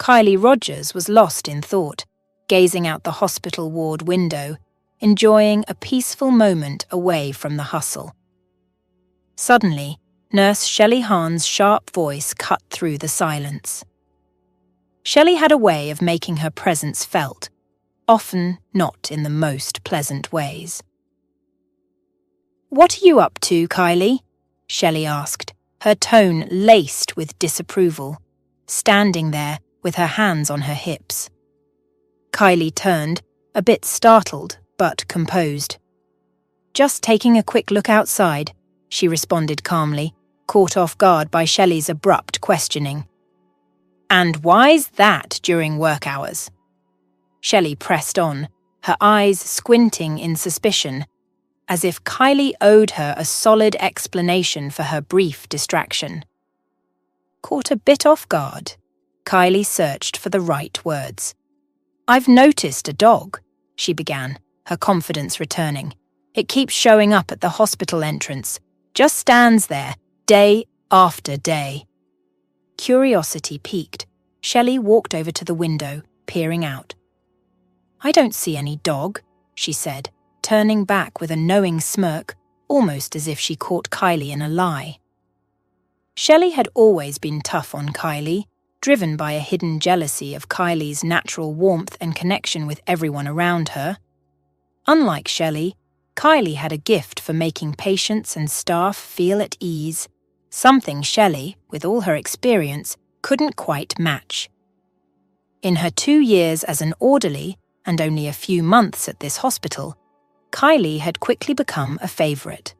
Kylie Rogers was lost in thought, gazing out the hospital ward window, enjoying a peaceful moment away from the hustle. Suddenly, Nurse Shelley Hahn's sharp voice cut through the silence. Shelley had a way of making her presence felt, often not in the most pleasant ways. "What are you up to, Kylie?" Shelley asked, her tone laced with disapproval, standing there with her hands on her hips. Kylie turned, a bit startled but composed. "Just taking a quick look outside," she responded calmly, caught off guard by Shelley's abrupt questioning. "And why's that during work hours?" Shelley pressed on, her eyes squinting in suspicion, as if Kylie owed her a solid explanation for her brief distraction. Caught a bit off guard, Kylie searched for the right words. "I've noticed a dog," she began, her confidence returning. "It keeps showing up at the hospital entrance, just stands there, day after day." Curiosity piqued, Shelley walked over to the window, peering out. "I don't see any dog," she said, turning back with a knowing smirk, almost as if she caught Kylie in a lie. Shelley had always been tough on Kylie, driven by a hidden jealousy of Kylie's natural warmth and connection with everyone around her. Unlike Shelley, Kylie had a gift for making patients and staff feel at ease, something Shelley, with all her experience, couldn't quite match. In her 2 years as an orderly, and only a few months at this hospital, Kylie had quickly become a favourite.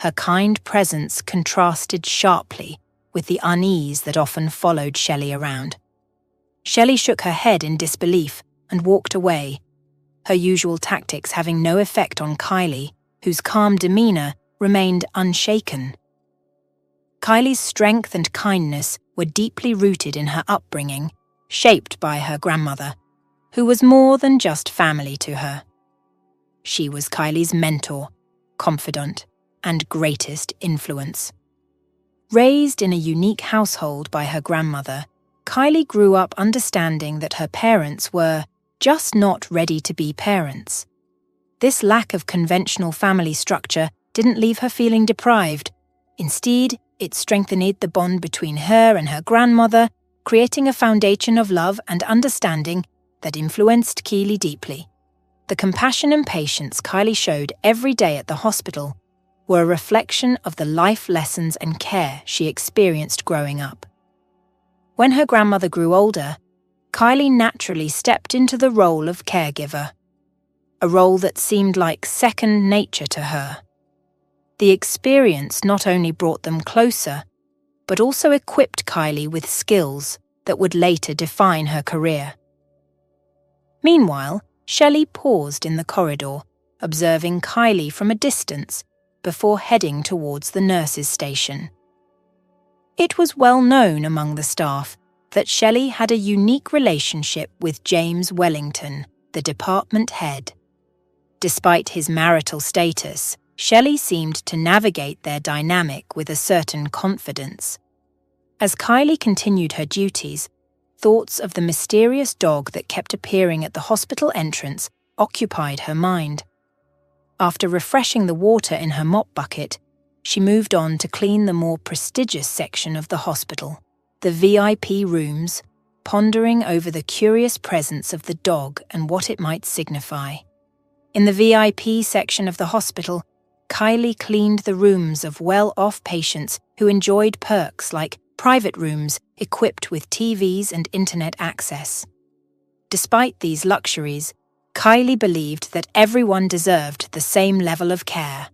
Her kind presence contrasted sharply with the unease that often followed Shelley around. Shelley shook her head in disbelief and walked away, her usual tactics having no effect on Kylie, whose calm demeanour remained unshaken. Kylie's strength and kindness were deeply rooted in her upbringing, shaped by her grandmother, who was more than just family to her. She was Kylie's mentor, confidant, and greatest influence. Raised in a unique household by her grandmother, Kylie grew up understanding that her parents were just not ready to be parents. This lack of conventional family structure didn't leave her feeling deprived. Instead, it strengthened the bond between her and her grandmother, creating a foundation of love and understanding that influenced Kylie deeply. The compassion and patience Kylie showed every day at the hospital were a reflection of the life lessons and care she experienced growing up. When her grandmother grew older, Kylie naturally stepped into the role of caregiver, a role that seemed like second nature to her. The experience not only brought them closer, but also equipped Kylie with skills that would later define her career. Meanwhile, Shelley paused in the corridor, observing Kylie from a distance before heading towards the nurses' station. It was well known among the staff that Shelley had a unique relationship with James Wellington, the department head. Despite his marital status, Shelley seemed to navigate their dynamic with a certain confidence. As Kylie continued her duties, thoughts of the mysterious dog that kept appearing at the hospital entrance occupied her mind. After refreshing the water in her mop bucket, she moved on to clean the more prestigious section of the hospital, the VIP rooms, pondering over the curious presence of the dog and what it might signify. In the VIP section of the hospital, Kylie cleaned the rooms of well-off patients who enjoyed perks like private rooms equipped with TVs and internet access. Despite these luxuries, Kylie believed that everyone deserved the same level of care.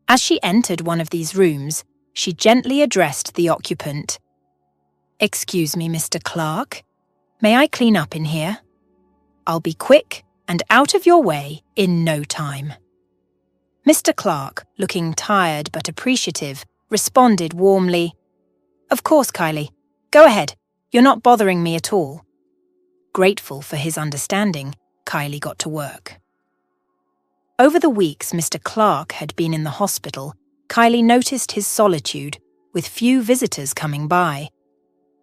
As she entered one of these rooms, she gently addressed the occupant. "Excuse me, Mr. Clark. May I clean up in here? I'll be quick and out of your way in no time." Mr. Clark, looking tired but appreciative, responded warmly, "Of course, Kylie. Go ahead. You're not bothering me at all." Grateful for his understanding, Kylie got to work. Over the weeks Mr. Clark had been in the hospital, Kylie noticed his solitude, with few visitors coming by.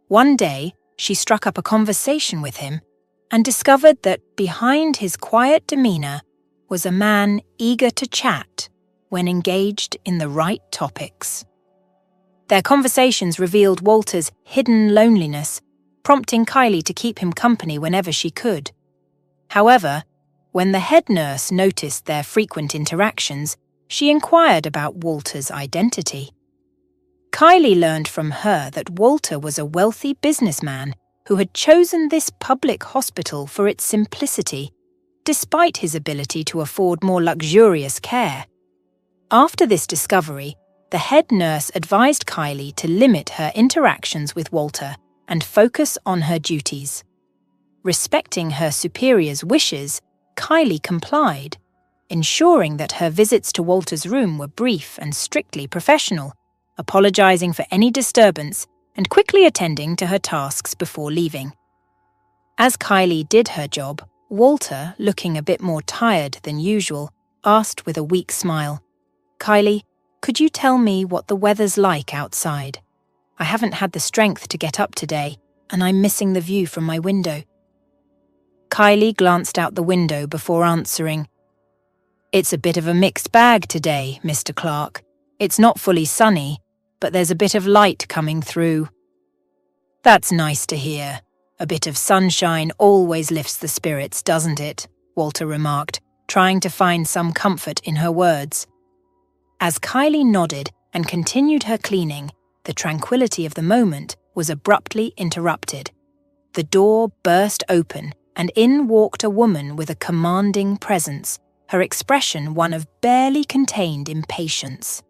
One day, she struck up a conversation with him and discovered that behind his quiet demeanour was a man eager to chat when engaged in the right topics. Their conversations revealed Walter's hidden loneliness, prompting Kylie to keep him company whenever she could. However, when the head nurse noticed their frequent interactions, she inquired about Walter's identity. Kylie learned from her that Walter was a wealthy businessman who had chosen this public hospital for its simplicity, despite his ability to afford more luxurious care. After this discovery, the head nurse advised Kylie to limit her interactions with Walter and focus on her duties. Respecting her superior's wishes, Kylie complied, ensuring that her visits to Walter's room were brief and strictly professional, apologizing for any disturbance and quickly attending to her tasks before leaving. As Kylie did her job, Walter, looking a bit more tired than usual, asked with a weak smile, "Kylie, could you tell me what the weather's like outside? I haven't had the strength to get up today, and I'm missing the view from my window." Kylie glanced out the window before answering, "It's a bit of a mixed bag today, Mr. Clark. It's not fully sunny, but there's a bit of light coming through." "That's nice to hear. A bit of sunshine always lifts the spirits, doesn't it?" Walter remarked, trying to find some comfort in her words. As Kylie nodded and continued her cleaning, the tranquility of the moment was abruptly interrupted. The door burst open, and in walked a woman with a commanding presence, her expression one of barely contained impatience.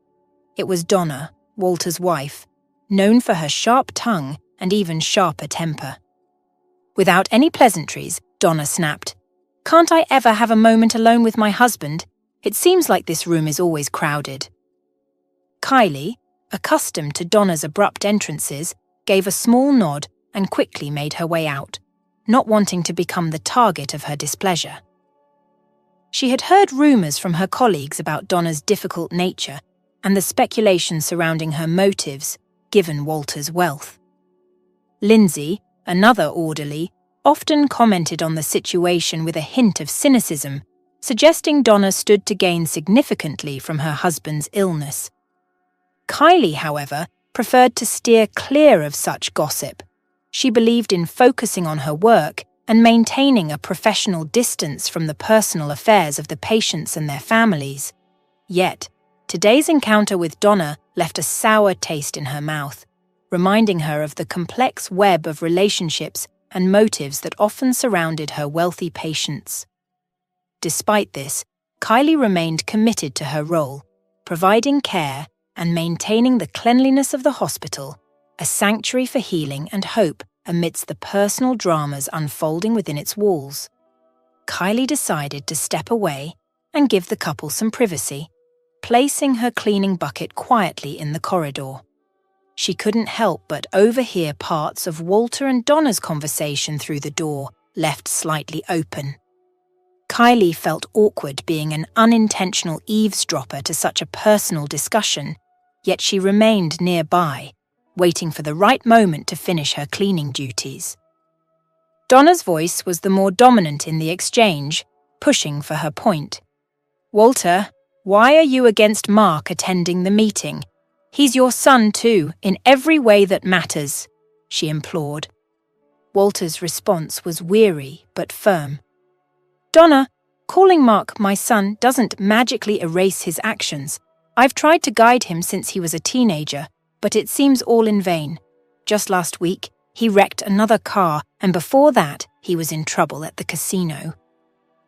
It was Donna, Walter's wife, known for her sharp tongue and even sharper temper. Without any pleasantries, Donna snapped, "Can't I ever have a moment alone with my husband? It seems like this room is always crowded." Kylie, accustomed to Donna's abrupt entrances, gave a small nod and quickly made her way out, not wanting to become the target of her displeasure. She had heard rumours from her colleagues about Donna's difficult nature and the speculation surrounding her motives, given Walter's wealth. Lindsay, another orderly, often commented on the situation with a hint of cynicism, suggesting Donna stood to gain significantly from her husband's illness. Kylie, however, preferred to steer clear of such gossip. She believed in focusing on her work and maintaining a professional distance from the personal affairs of the patients and their families. Yet, today's encounter with Donna left a sour taste in her mouth, reminding her of the complex web of relationships and motives that often surrounded her wealthy patients. Despite this, Kylie remained committed to her role, providing care and maintaining the cleanliness of the hospital, a sanctuary for healing and hope amidst the personal dramas unfolding within its walls. Kylie decided to step away and give the couple some privacy, placing her cleaning bucket quietly in the corridor. She couldn't help but overhear parts of Walter and Donna's conversation through the door, left slightly open. Kylie felt awkward being an unintentional eavesdropper to such a personal discussion, yet she remained nearby, waiting for the right moment to finish her cleaning duties. Donna's voice was the more dominant in the exchange, pushing for her point. "Walter, why are you against Mark attending the meeting? He's your son too, in every way that matters," she implored. Walter's response was weary but firm. "Donna, calling Mark my son doesn't magically erase his actions. I've tried to guide him since he was a teenager, but it seems all in vain. Just last week, he wrecked another car, and before that, he was in trouble at the casino.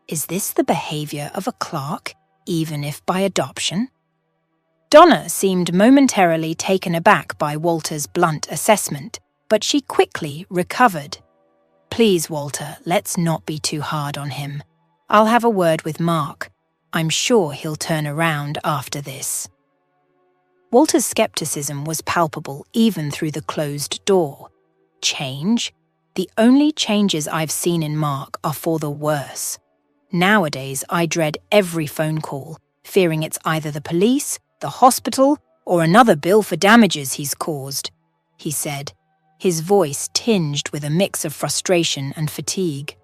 Is this the behaviour of a Clark, even if by adoption?" Donna seemed momentarily taken aback by Walter's blunt assessment, but she quickly recovered. "Please, Walter, let's not be too hard on him. I'll have a word with Mark. I'm sure he'll turn around after this." Walter's skepticism was palpable even through the closed door. Change? The only changes I've seen in Mark are for the worse. Nowadays, I dread every phone call, fearing it's either the police, the hospital, or another bill for damages he's caused, he said, his voice tinged with a mix of frustration and fatigue.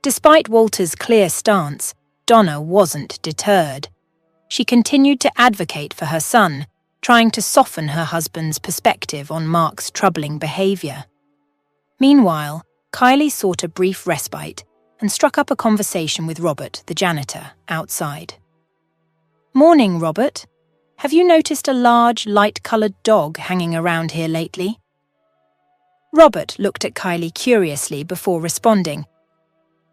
Despite Walter's clear stance, Donna wasn't deterred. She continued to advocate for her son, trying to soften her husband's perspective on Mark's troubling behavior. Meanwhile, Kylie sought a brief respite and struck up a conversation with Robert, the janitor, outside. "Morning, Robert. Have you noticed a large, light-coloured dog hanging around here lately?" Robert looked at Kylie curiously before responding.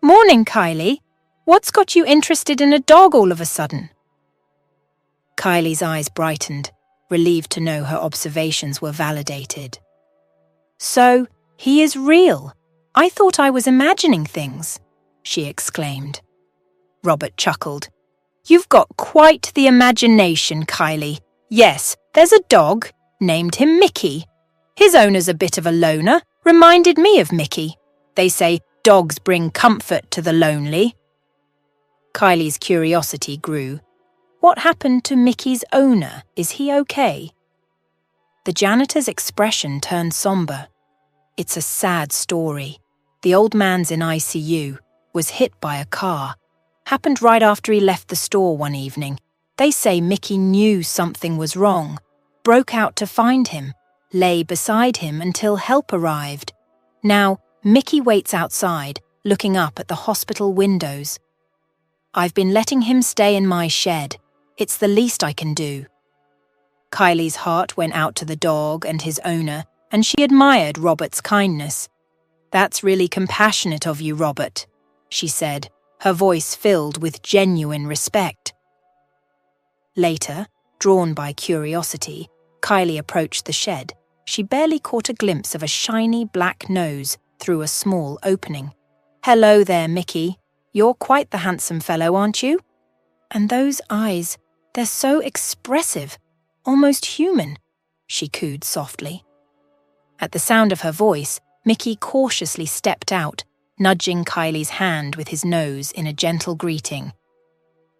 "Morning, Kylie. What's got you interested in a dog all of a sudden?" Kylie's eyes brightened, relieved to know her observations were validated. "So, he is real. I thought I was imagining things," she exclaimed. Robert chuckled. "You've got quite the imagination, Kylie. Yes, there's a dog, named him Mickey. His owner's a bit of a loner, reminded me of Mickey. They say dogs bring comfort to the lonely." Kylie's curiosity grew. What happened to Mickey's owner? Is he okay? The janitor's expression turned somber. "It's a sad story. The old man's in ICU, was hit by a car. Happened right after he left the store one evening. They say Mickey knew something was wrong, broke out to find him, lay beside him until help arrived. Now, Mickey waits outside, looking up at the hospital windows. I've been letting him stay in my shed. It's the least I can do." Kylie's heart went out to the dog and his owner, and she admired Robert's kindness. "That's really compassionate of you, Robert," she said, her voice filled with genuine respect. Later, drawn by curiosity, Kylie approached the shed. She barely caught a glimpse of a shiny black nose through a small opening. "Hello there, Mickey. You're quite the handsome fellow, aren't you? And those eyes, they're so expressive, almost human," she cooed softly. At the sound of her voice, Mickey cautiously stepped out, nudging Kylie's hand with his nose in a gentle greeting.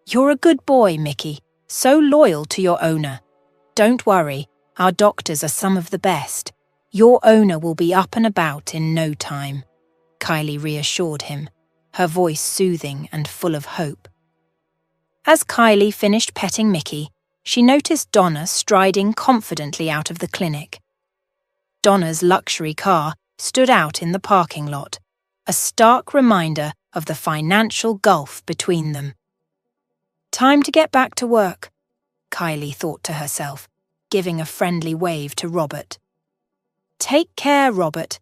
"You're a good boy, Mickey, so loyal to your owner. Don't worry, our doctors are some of the best. Your owner will be up and about in no time," Kylie reassured him, her voice soothing and full of hope. As Kylie finished petting Mickey, she noticed Donna striding confidently out of the clinic. Donna's luxury car stood out in the parking lot, a stark reminder of the financial gulf between them. "Time to get back to work," Kylie thought to herself, giving a friendly wave to Robert. "Take care, Robert.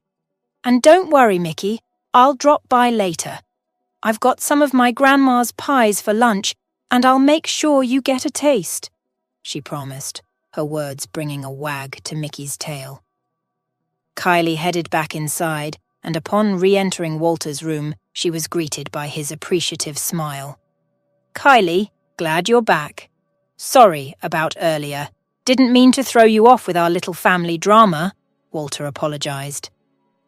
And don't worry, Mickey, I'll drop by later. I've got some of my grandma's pies for lunch, and I'll make sure you get a taste," she promised, her words bringing a wag to Mickey's tail. Kylie headed back inside, and upon re-entering Walter's room, she was greeted by his appreciative smile. "Kylie, glad you're back. Sorry about earlier. Didn't mean to throw you off with our little family drama," Walter apologized.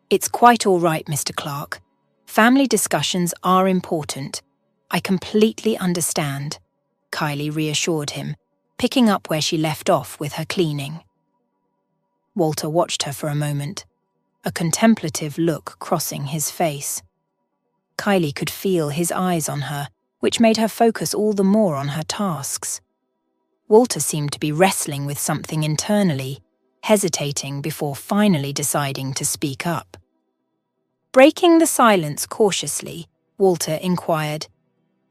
"It's quite all right, Mr. Clark. Family discussions are important. I completely understand," Kylie reassured him, picking up where she left off with her cleaning. Walter watched her for a moment, a contemplative look crossing his face. Kylie could feel his eyes on her, which made her focus all the more on her tasks. Walter seemed to be wrestling with something internally, hesitating before finally deciding to speak up. Breaking the silence cautiously, Walter inquired,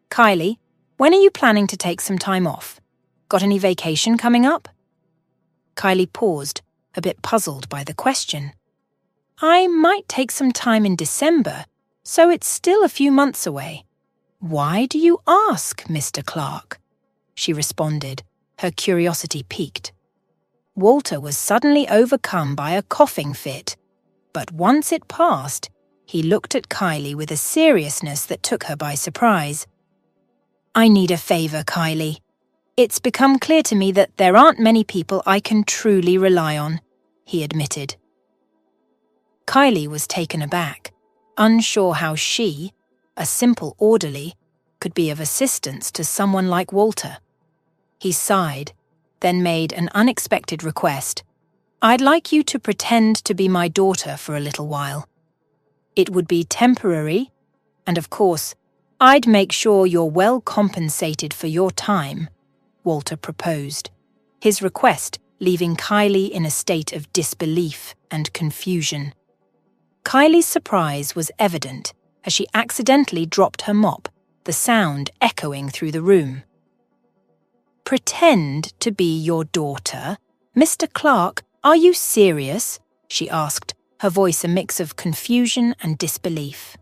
"Kylie, when are you planning to take some time off? Got any vacation coming up?" Kylie paused, a bit puzzled by the question. "I might take some time in December, so it's still a few months away." "Why do you ask, Mr. Clark?" she responded, her curiosity piqued. Walter was suddenly overcome by a coughing fit, but once it passed, he looked at Kylie with a seriousness that took her by surprise. "I need a favor, Kylie. It's become clear to me that there aren't many people I can truly rely on," he admitted. Kylie was taken aback, unsure how she, a simple orderly, could be of assistance to someone like Walter. He sighed, then made an unexpected request. I'd like you to pretend to be my daughter for a little while. It would be temporary, and of course, I'd make sure you're well compensated for your time, Walter proposed, his request leaving Kylie in a state of disbelief and confusion. Kylie's surprise was evident as she accidentally dropped her mop, the sound echoing through the room. "Pretend to be your daughter? Mr. Clark, are you serious?" she asked, her voice a mix of confusion and disbelief.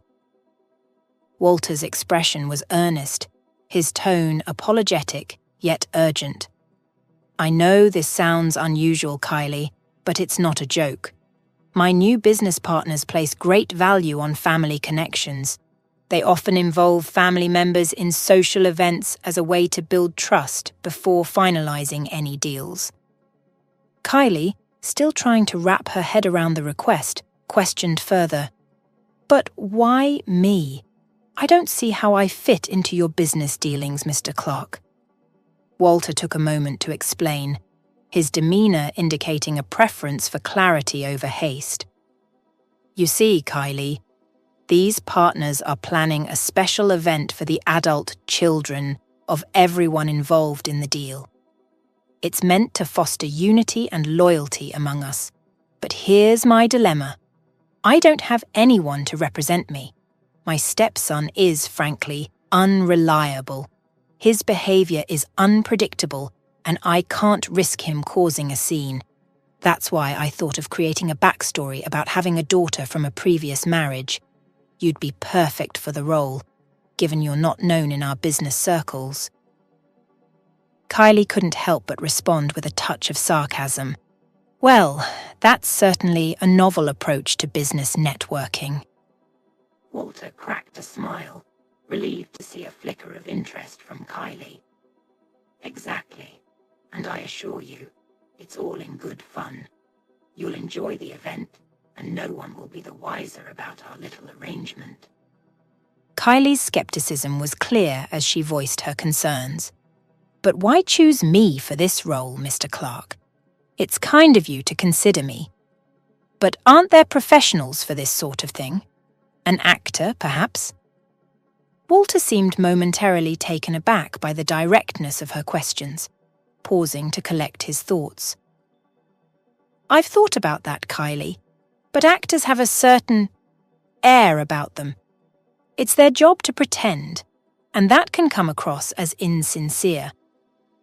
Walter's expression was earnest, his tone apologetic yet urgent. "I know this sounds unusual, Kylie, but it's not a joke. My new business partners place great value on family connections. They often involve family members in social events as a way to build trust before finalizing any deals." Kylie, still trying to wrap her head around the request, questioned further. "But why me? I don't see how I fit into your business dealings, Mr. Clark." Walter took a moment to explain, his demeanor indicating a preference for clarity over haste. "You see, Kylie, these partners are planning a special event for the adult children of everyone involved in the deal. It's meant to foster unity and loyalty among us. But here's my dilemma. I don't have anyone to represent me. My stepson is, frankly, unreliable. His behavior is unpredictable, and I can't risk him causing a scene. That's why I thought of creating a backstory about having a daughter from a previous marriage. You'd be perfect for the role, given you're not known in our business circles." Kylie couldn't help but respond with a touch of sarcasm. "Well, that's certainly a novel approach to business networking." Walter cracked a smile, relieved to see a flicker of interest from Kylie. "Exactly, and I assure you, it's all in good fun. You'll enjoy the event, and no one will be the wiser about our little arrangement." Kylie's skepticism was clear as she voiced her concerns. "But why choose me for this role, Mr. Clark? It's kind of you to consider me. But aren't there professionals for this sort of thing? An actor, perhaps?" Walter seemed momentarily taken aback by the directness of her questions, pausing to collect his thoughts. "I've thought about that, Kylie, but actors have a certain air about them. It's their job to pretend, and that can come across as insincere.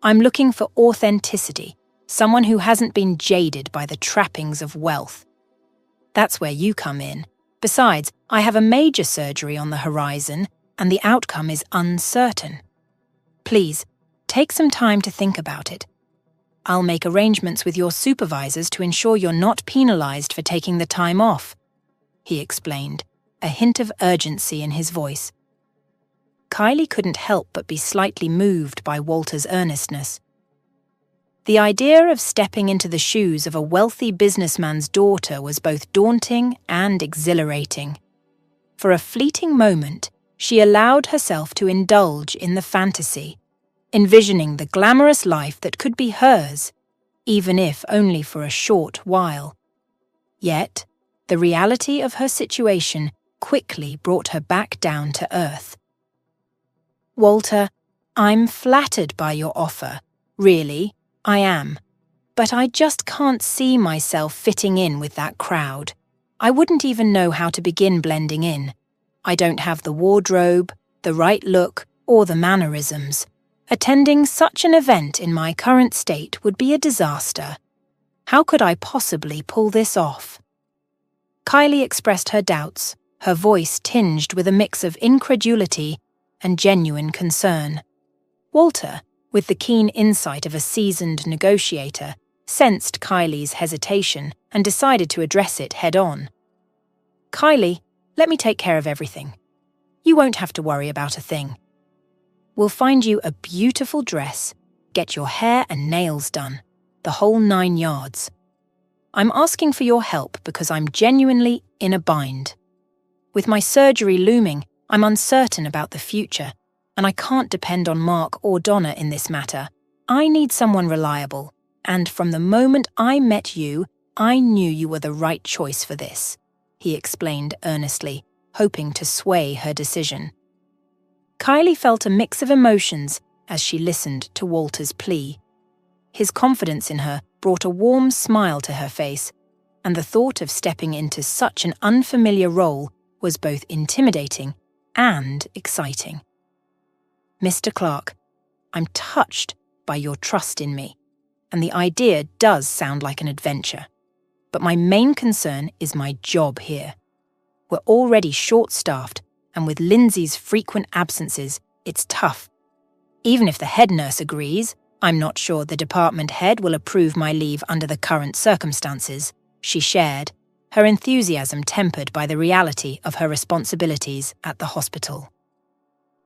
I'm looking for authenticity, someone who hasn't been jaded by the trappings of wealth. That's where you come in. Besides, I have a major surgery on the horizon, and the outcome is uncertain. Please, take some time to think about it. I'll make arrangements with your supervisors to ensure you're not penalized for taking the time off," he explained, a hint of urgency in his voice. Kylie couldn't help but be slightly moved by Walter's earnestness. The idea of stepping into the shoes of a wealthy businessman's daughter was both daunting and exhilarating. For a fleeting moment, she allowed herself to indulge in the fantasy, envisioning the glamorous life that could be hers, even if only for a short while. Yet, the reality of her situation quickly brought her back down to earth. "Walter, I'm flattered by your offer. Really, I am. But I just can't see myself fitting in with that crowd. I wouldn't even know how to begin blending in. I don't have the wardrobe, the right look, or the mannerisms. Attending such an event in my current state would be a disaster. How could I possibly pull this off?" Kylie expressed her doubts, her voice tinged with a mix of incredulity and genuine concern. Walter, with the keen insight of a seasoned negotiator, sensed Kylie's hesitation and decided to address it head-on. "Kylie, let me take care of everything. You won't have to worry about a thing. We'll find you a beautiful dress, get your hair and nails done, the whole 9 yards. I'm asking for your help because I'm genuinely in a bind. With my surgery looming, I'm uncertain about the future, and I can't depend on Mark or Donna in this matter. I need someone reliable, and from the moment I met you, I knew you were the right choice for this, he explained earnestly, hoping to sway her decision. Kylie felt a mix of emotions as she listened to Walter's plea. His confidence in her brought a warm smile to her face, and the thought of stepping into such an unfamiliar role was both intimidating and exciting. Mr. Clark, I'm touched by your trust in me, and the idea does sound like an adventure. But my main concern is my job here. We're already short-staffed, and with Lindsay's frequent absences, it's tough. Even if the head nurse agrees, I'm not sure the department head will approve my leave under the current circumstances, she shared, her enthusiasm tempered by the reality of her responsibilities at the hospital.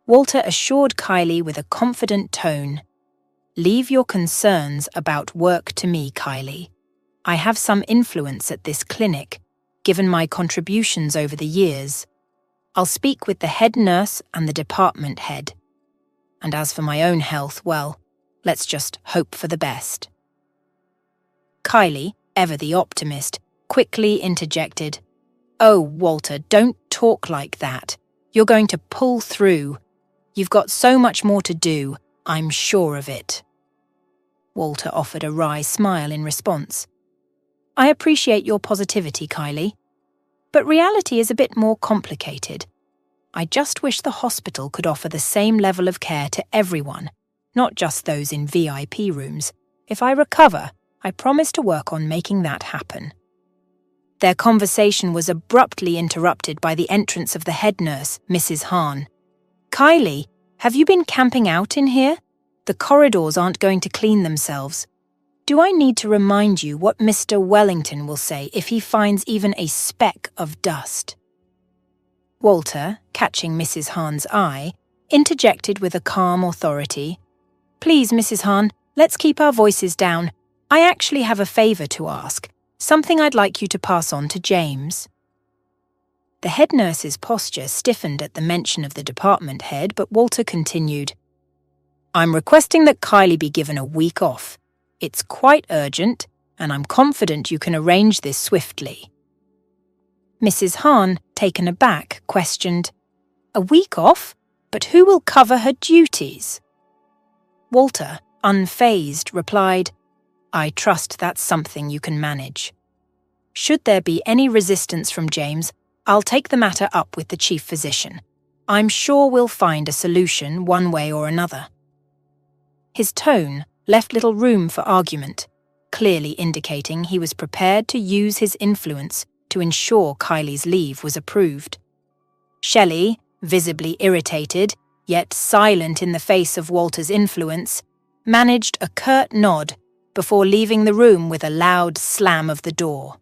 Walter assured Kylie with a confident tone, "Leave your concerns about work to me, Kylie. I have some influence at this clinic, given my contributions over the years. I'll speak with the head nurse and the department head. And as for my own health, well, let's just hope for the best." Kylie, ever the optimist, quickly interjected, "Oh, Walter, don't talk like that. You're going to pull through. You've got so much more to do, I'm sure of it." Walter offered a wry smile in response. "I appreciate your positivity, Kylie. But reality is a bit more complicated. I just wish the hospital could offer the same level of care to everyone, not just those in VIP rooms. If I recover, I promise to work on making that happen." Their conversation was abruptly interrupted by the entrance of the head nurse, Mrs. Hahn. "Kylie, have you been camping out in here? The corridors aren't going to clean themselves. Do I need to remind you what Mr. Wellington will say if he finds even a speck of dust?" Walter, catching Mrs. Hahn's eye, interjected with a calm authority, "Please, Mrs. Hahn, let's keep our voices down. I actually have a favour to ask, something I'd like you to pass on to James." The head nurse's posture stiffened at the mention of the department head, but Walter continued, "I'm requesting that Kylie be given a week off. It's quite urgent, and I'm confident you can arrange this swiftly." Mrs. Hahn, taken aback, questioned, "A week off? But who will cover her duties?" Walter, unfazed, replied, "I trust that's something you can manage. Should there be any resistance from James, I'll take the matter up with the chief physician. I'm sure we'll find a solution one way or another." His tone left little room for argument, clearly indicating he was prepared to use his influence to ensure Kylie's leave was approved. Shelley, visibly irritated, yet silent in the face of Walter's influence, managed a curt nod before leaving the room with a loud slam of the door.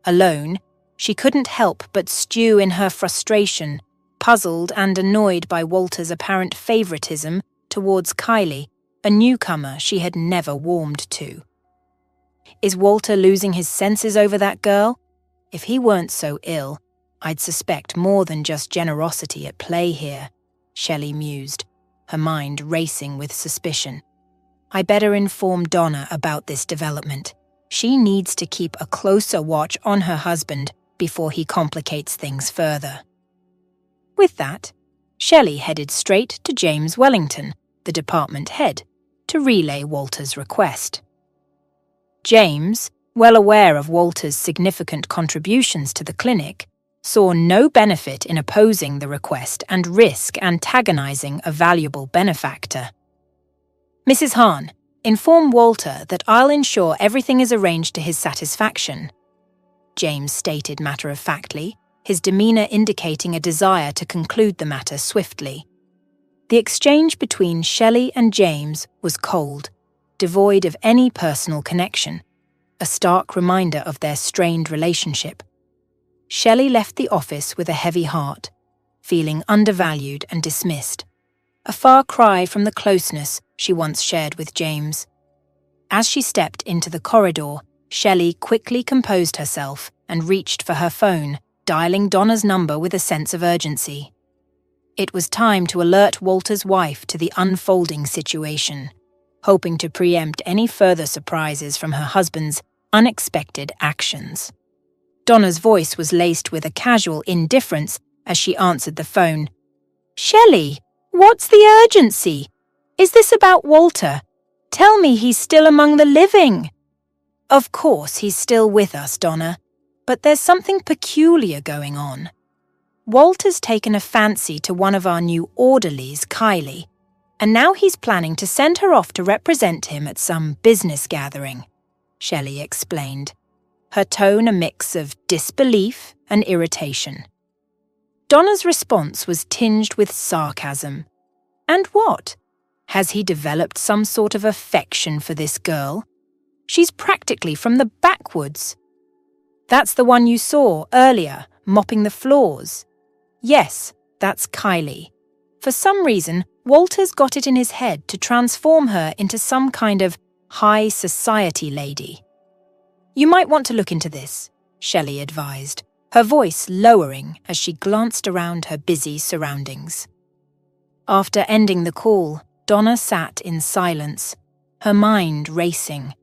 Alone, she couldn't help but stew in her frustration, puzzled and annoyed by Walter's apparent favoritism towards Kylie, a newcomer she had never warmed to. Is Walter losing his senses over that girl? If he weren't so ill, I'd suspect more than just generosity at play here, Shelley mused, her mind racing with suspicion. I better inform Donna about this development. She needs to keep a closer watch on her husband before he complicates things further. With that, Shelley headed straight to James Wellington, the department head, to relay Walter's request. James, well aware of Walter's significant contributions to the clinic, saw no benefit in opposing the request and risk antagonizing a valuable benefactor. "Mrs. Hahn, inform Walter that I'll ensure everything is arranged to his satisfaction," James stated matter-of-factly, his demeanour indicating a desire to conclude the matter swiftly. The exchange between Shelley and James was cold, devoid of any personal connection, a stark reminder of their strained relationship. Shelley left the office with a heavy heart, feeling undervalued and dismissed, a far cry from the closeness she once shared with James. As she stepped into the corridor, Shelley quickly composed herself and reached for her phone, dialing Donna's number with a sense of urgency. It was time to alert Walter's wife to the unfolding situation, hoping to preempt any further surprises from her husband's unexpected actions. Donna's voice was laced with a casual indifference as she answered the phone. "Shelley, what's the urgency? Is this about Walter? Tell me he's still among the living." "Of course he's still with us, Donna, but there's something peculiar going on. Walter's taken a fancy to one of our new orderlies, Kylie, and now he's planning to send her off to represent him at some business gathering," Shelley explained, her tone a mix of disbelief and irritation. Donna's response was tinged with sarcasm. And what? Has he developed some sort of affection for this girl? She's practically from the backwoods. "That's the one you saw earlier, mopping the floors." "Yes, that's Kylie. For some reason, Walter's got it in his head to transform her into some kind of high society lady." "You might want to look into this," Shelley advised, her voice lowering as she glanced around her busy surroundings. After ending the call, Donna sat in silence, her mind racing.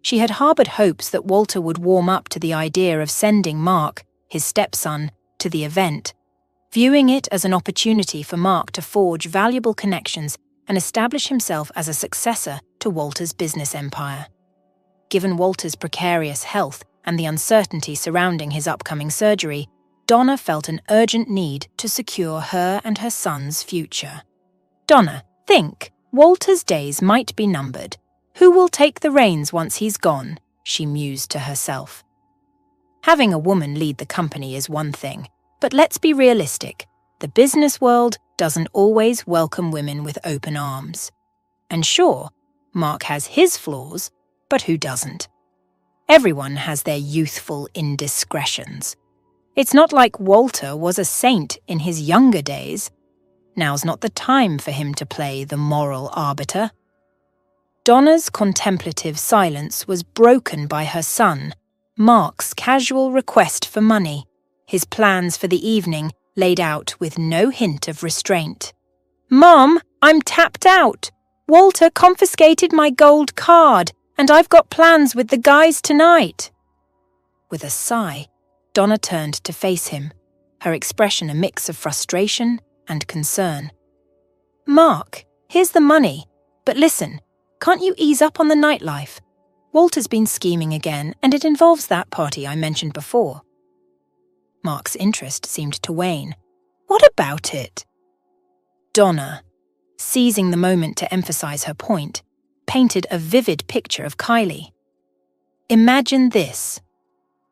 She had harboured hopes that Walter would warm up to the idea of sending Mark, his stepson, to the event, viewing it as an opportunity for Mark to forge valuable connections and establish himself as a successor to Walter's business empire. Given Walter's precarious health and the uncertainty surrounding his upcoming surgery, Donna felt an urgent need to secure her and her son's future. "Donna, think. Walter's days might be numbered. Who will take the reins once he's gone?" she mused to herself. Having a woman lead the company is one thing, but let's be realistic. The business world doesn't always welcome women with open arms. And sure, Mark has his flaws, but who doesn't? Everyone has their youthful indiscretions. It's not like Walter was a saint in his younger days. Now's not the time for him to play the moral arbiter. Donna's contemplative silence was broken by her son, Mark's casual request for money, his plans for the evening laid out with no hint of restraint. "Mom, I'm tapped out. Walter confiscated my gold card, and I've got plans with the guys tonight." With a sigh, Donna turned to face him, her expression a mix of frustration and concern. "Mark, here's the money, but listen, can't you ease up on the nightlife? Walter's been scheming again, and it involves that party I mentioned before." Mark's interest seemed to wane. "What about it?" Donna, seizing the moment to emphasize her point, painted a vivid picture of Kylie. "Imagine this.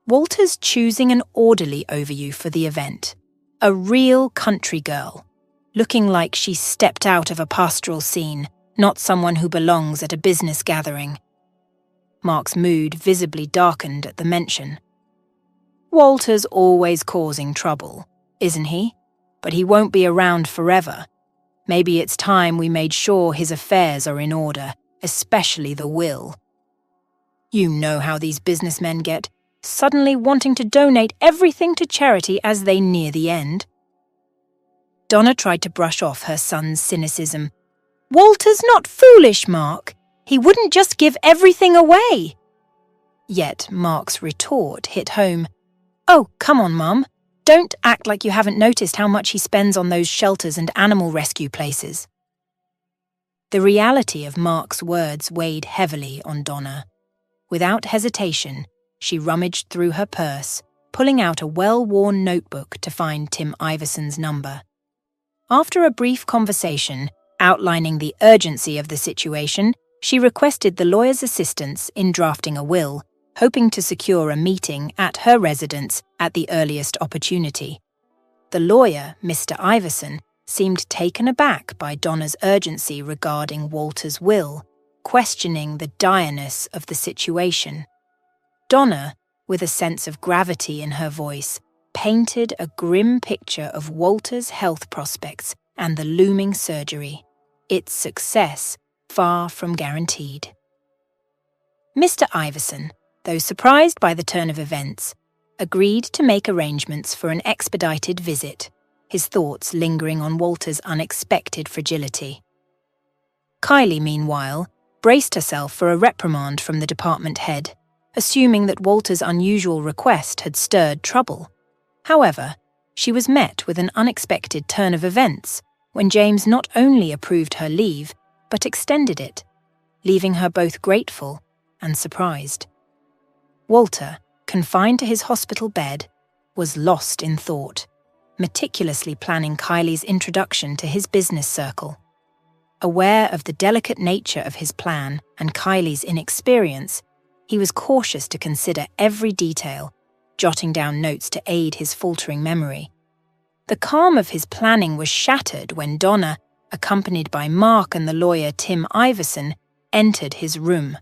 Walter's choosing an orderly over you for the event. A real country girl, looking like she stepped out of a pastoral scene, not someone who belongs at a business gathering." Mark's mood visibly darkened at the mention. "Walter's always causing trouble, isn't he? But he won't be around forever. Maybe it's time we made sure his affairs are in order, especially the will. You know how these businessmen get, suddenly wanting to donate everything to charity as they near the end." Donna tried to brush off her son's cynicism. "Walter's not foolish, Mark. He wouldn't just give everything away." Yet Mark's retort hit home. "Oh, come on, Mum. Don't act like you haven't noticed how much he spends on those shelters and animal rescue places." The reality of Mark's words weighed heavily on Donna. Without hesitation, she rummaged through her purse, pulling out a well-worn notebook to find Tim Iverson's number. After a brief conversation outlining the urgency of the situation, she requested the lawyer's assistance in drafting a will, hoping to secure a meeting at her residence at the earliest opportunity. The lawyer, Mr. Iverson, seemed taken aback by Donna's urgency regarding Walter's will, questioning the direness of the situation. Donna, with a sense of gravity in her voice, painted a grim picture of Walter's health prospects and the looming surgery, its success far from guaranteed. Mr. Iverson, though surprised by the turn of events, agreed to make arrangements for an expedited visit, his thoughts lingering on Walter's unexpected fragility. Kylie, meanwhile, braced herself for a reprimand from the department head, assuming that Walter's unusual request had stirred trouble. However, she was met with an unexpected turn of events when James not only approved her leave, but extended it, leaving her both grateful and surprised. Walter, confined to his hospital bed, was lost in thought, meticulously planning Kylie's introduction to his business circle. Aware of the delicate nature of his plan and Kylie's inexperience, he was cautious to consider every detail, jotting down notes to aid his faltering memory. The calm of his planning was shattered when Donna, accompanied by Mark and the lawyer Tim Iverson, entered his room.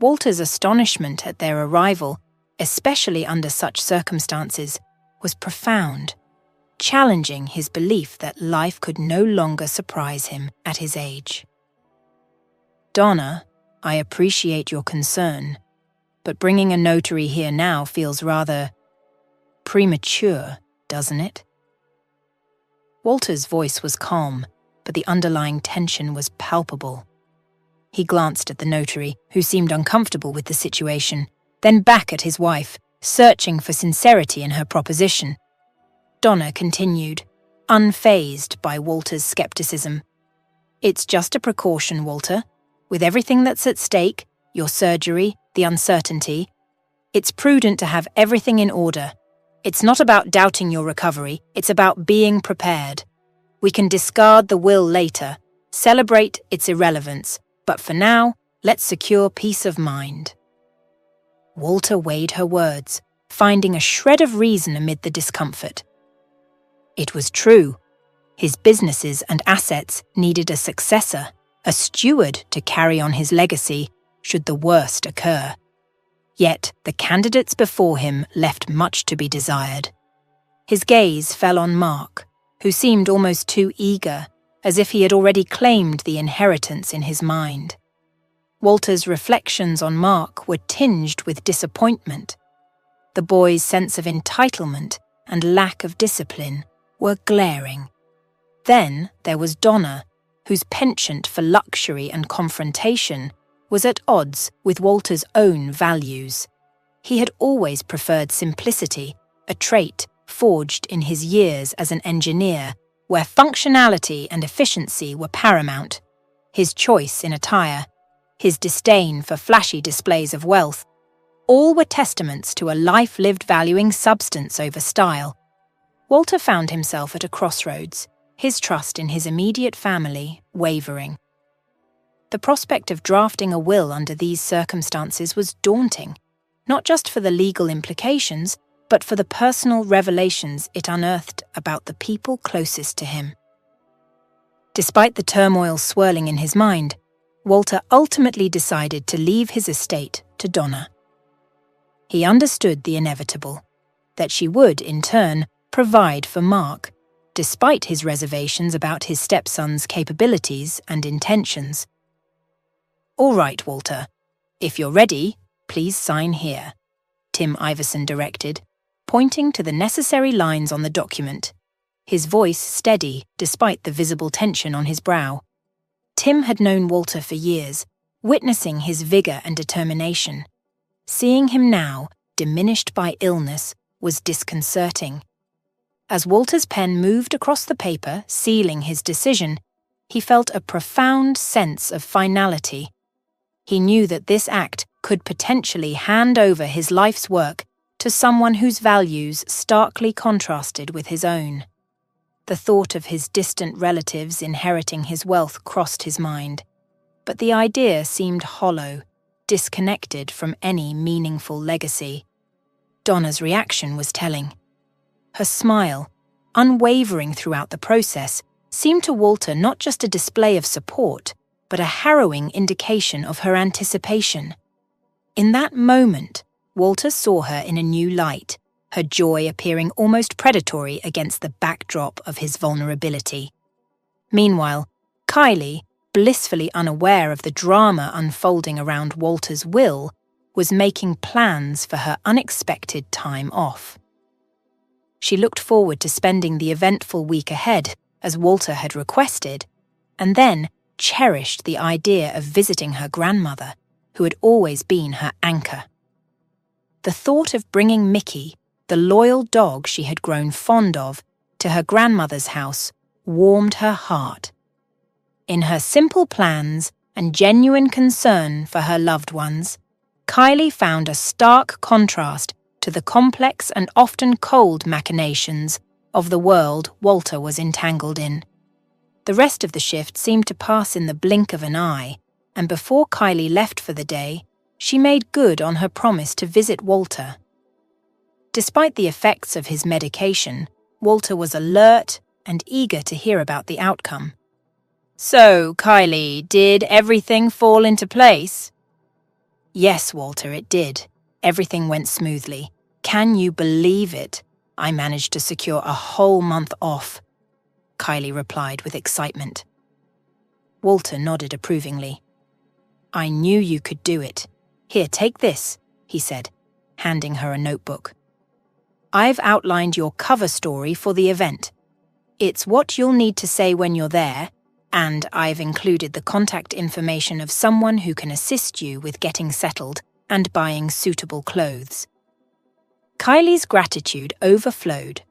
Walter's astonishment at their arrival, especially under such circumstances, was profound, challenging his belief that life could no longer surprise him at his age. "Donna, I appreciate your concern, but bringing a notary here now feels rather premature, doesn't it?" Walter's voice was calm, but the underlying tension was palpable. He glanced at the notary, who seemed uncomfortable with the situation, then back at his wife, searching for sincerity in her proposition. Donna continued, unfazed by Walter's skepticism. "It's just a precaution, Walter. With everything that's at stake, your surgery, the uncertainty, it's prudent to have everything in order. It's not about doubting your recovery, it's about being prepared. We can discard the will later, celebrate its irrelevance, but for now, let's secure peace of mind." Walter weighed her words, finding a shred of reason amid the discomfort. It was true. His businesses and assets needed a successor, a steward to carry on his legacy should the worst occur. Yet the candidates before him left much to be desired. His gaze fell on Mark, who seemed almost too eager, as if he had already claimed the inheritance in his mind. Walter's reflections on Mark were tinged with disappointment. The boy's sense of entitlement and lack of discipline were glaring. Then there was Donna, whose penchant for luxury and confrontation was at odds with Walter's own values. He had always preferred simplicity, a trait forged in his years as an engineer, where functionality and efficiency were paramount. His choice in attire, his disdain for flashy displays of wealth, all were testaments to a life lived valuing substance over style. Walter found himself at a crossroads, his trust in his immediate family wavering. The prospect of drafting a will under these circumstances was daunting, not just for the legal implications, but for the personal revelations it unearthed about the people closest to him. Despite the turmoil swirling in his mind, Walter ultimately decided to leave his estate to Donna. He understood the inevitable, that she would, in turn, provide for Mark, despite his reservations about his stepson's capabilities and intentions. "All right, Walter. If you're ready, please sign here," Tim Iverson directed, pointing to the necessary lines on the document, his voice steady despite the visible tension on his brow. Tim had known Walter for years, witnessing his vigor and determination. Seeing him now, diminished by illness, was disconcerting. As Walter's pen moved across the paper, sealing his decision, he felt a profound sense of finality. He knew that this act could potentially hand over his life's work to someone whose values starkly contrasted with his own. The thought of his distant relatives inheriting his wealth crossed his mind, but the idea seemed hollow, disconnected from any meaningful legacy. Donna's reaction was telling. Her smile, unwavering throughout the process, seemed to Walter not just a display of support, but a harrowing indication of her anticipation. In that moment, Walter saw her in a new light, her joy appearing almost predatory against the backdrop of his vulnerability. Meanwhile, Kylie, blissfully unaware of the drama unfolding around Walter's will, was making plans for her unexpected time off. She looked forward to spending the eventful week ahead, as Walter had requested, and then cherished the idea of visiting her grandmother, who had always been her anchor. The thought of bringing Mickey, the loyal dog she had grown fond of, to her grandmother's house warmed her heart. In her simple plans and genuine concern for her loved ones, Kylie found a stark contrast to the complex and often cold machinations of the world Walter was entangled in. The rest of the shift seemed to pass in the blink of an eye, and before Kylie left for the day, she made good on her promise to visit Walter. Despite the effects of his medication, Walter was alert and eager to hear about the outcome. "So, Kylie, did everything fall into place?" "Yes, Walter, it did. Everything went smoothly. Can you believe it? I managed to secure a whole month off," Kylie replied with excitement. Walter nodded approvingly. "I knew you could do it. Here, take this," he said, handing her a notebook. "I've outlined your cover story for the event. It's what you'll need to say when you're there, and I've included the contact information of someone who can assist you with getting settled and buying suitable clothes." Kylie's gratitude overflowed.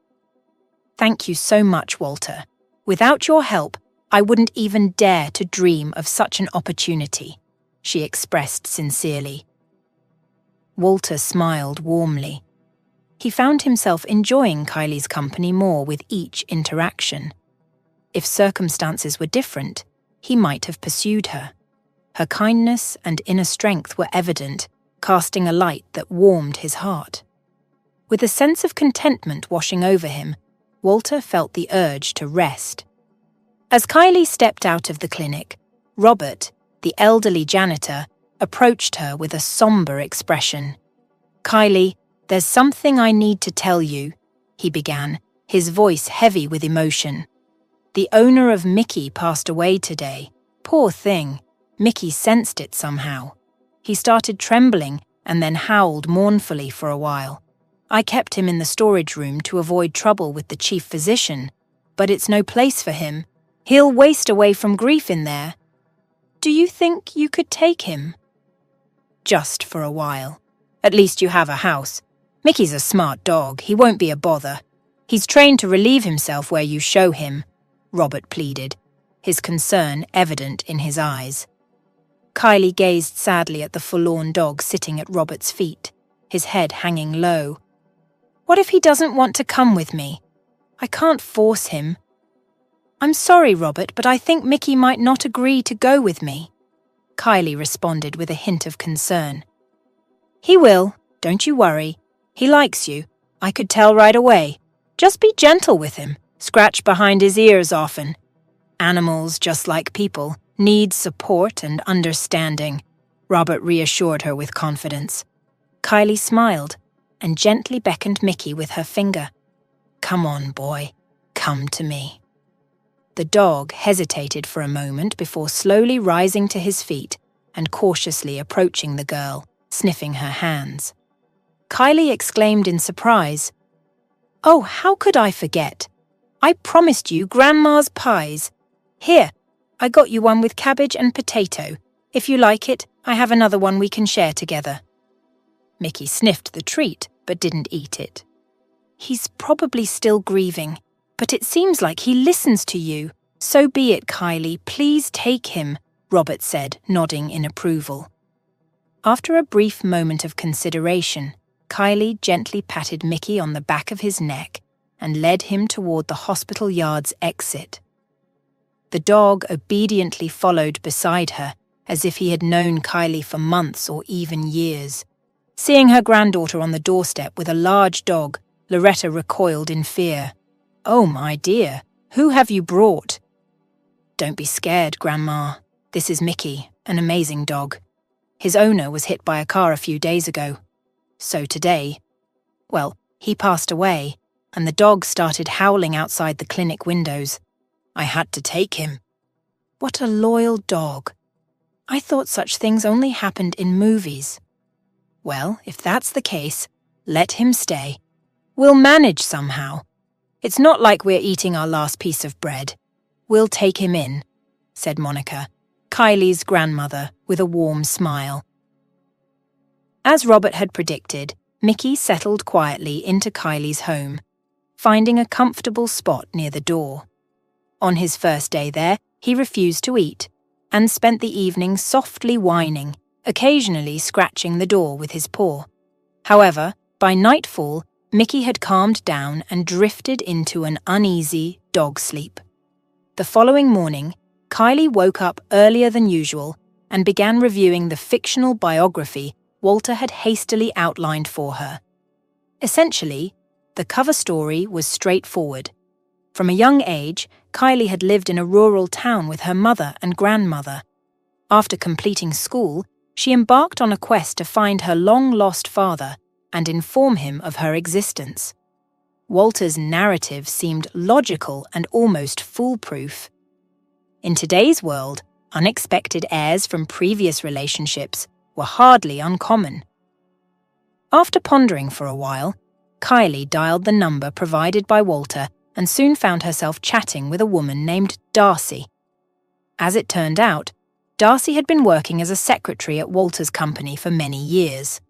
"Thank you so much, Walter. Without your help, I wouldn't even dare to dream of such an opportunity," she expressed sincerely. Walter smiled warmly. He found himself enjoying Kylie's company more with each interaction. If circumstances were different, he might have pursued her. Her kindness and inner strength were evident, casting a light that warmed his heart. With a sense of contentment washing over him, Walter felt the urge to rest. As Kylie stepped out of the clinic, Robert, the elderly janitor, approached her with a somber expression. "Kylie, there's something I need to tell you," he began, his voice heavy with emotion. "The owner of Mickey passed away today. Poor thing. Mickey sensed it somehow. He started trembling and then howled mournfully for a while. I kept him in the storage room to avoid trouble with the chief physician, but it's no place for him. He'll waste away from grief in there. Do you think you could take him?" "Just for a while. At least you have a house. Mickey's a smart dog. He won't be a bother. He's trained to relieve himself where you show him," Robert pleaded, his concern evident in his eyes. Kylie gazed sadly at the forlorn dog sitting at Robert's feet, his head hanging low. "What if he doesn't want to come with me? I can't force him." "I'm sorry, Robert, but I think Mickey might not agree to go with me," Kylie responded with a hint of concern. "He will, don't you worry. He likes you. I could tell right away. Just be gentle with him. Scratch behind his ears often. Animals, just like people, need support and understanding," Robert reassured her with confidence. Kylie smiled and gently beckoned Mickey with her finger. "Come on, boy. Come to me." The dog hesitated for a moment before slowly rising to his feet and cautiously approaching the girl, sniffing her hands. Kylie exclaimed in surprise, "Oh, how could I forget? I promised you Grandma's pies. Here, I got you one with cabbage and potato. If you like it, I have another one we can share together." Mickey sniffed the treat, but didn't eat it. "He's probably still grieving, but it seems like he listens to you. So be it, Kylie. Please take him," Robert said, nodding in approval. After a brief moment of consideration, Kylie gently patted Mickey on the back of his neck and led him toward the hospital yard's exit. The dog obediently followed beside her, as if he had known Kylie for months or even years. Seeing her granddaughter on the doorstep with a large dog, Loretta recoiled in fear. "Oh, my dear, who have you brought?" "Don't be scared, Grandma. This is Mickey, an amazing dog. His owner was hit by a car a few days ago. So today, well, he passed away, and the dog started howling outside the clinic windows. I had to take him." "What a loyal dog. I thought such things only happened in movies." "Well, if that's the case, let him stay. We'll manage somehow. It's not like we're eating our last piece of bread. We'll take him in," said Monica, Kylie's grandmother, with a warm smile. As Robert had predicted, Mickey settled quietly into Kylie's home, finding a comfortable spot near the door. On his first day there, he refused to eat and spent the evening softly whining, occasionally scratching the door with his paw. However, by nightfall, Mickey had calmed down and drifted into an uneasy dog sleep. The following morning, Kylie woke up earlier than usual and began reviewing the fictional biography Walter had hastily outlined for her. Essentially, the cover story was straightforward. From a young age, Kylie had lived in a rural town with her mother and grandmother. After completing school, she embarked on a quest to find her long-lost father and inform him of her existence. Walter's narrative seemed logical and almost foolproof. In today's world, unexpected heirs from previous relationships were hardly uncommon. After pondering for a while, Kylie dialed the number provided by Walter and soon found herself chatting with a woman named Darcy. As it turned out, Darcy had been working as a secretary at Walter's company for many years.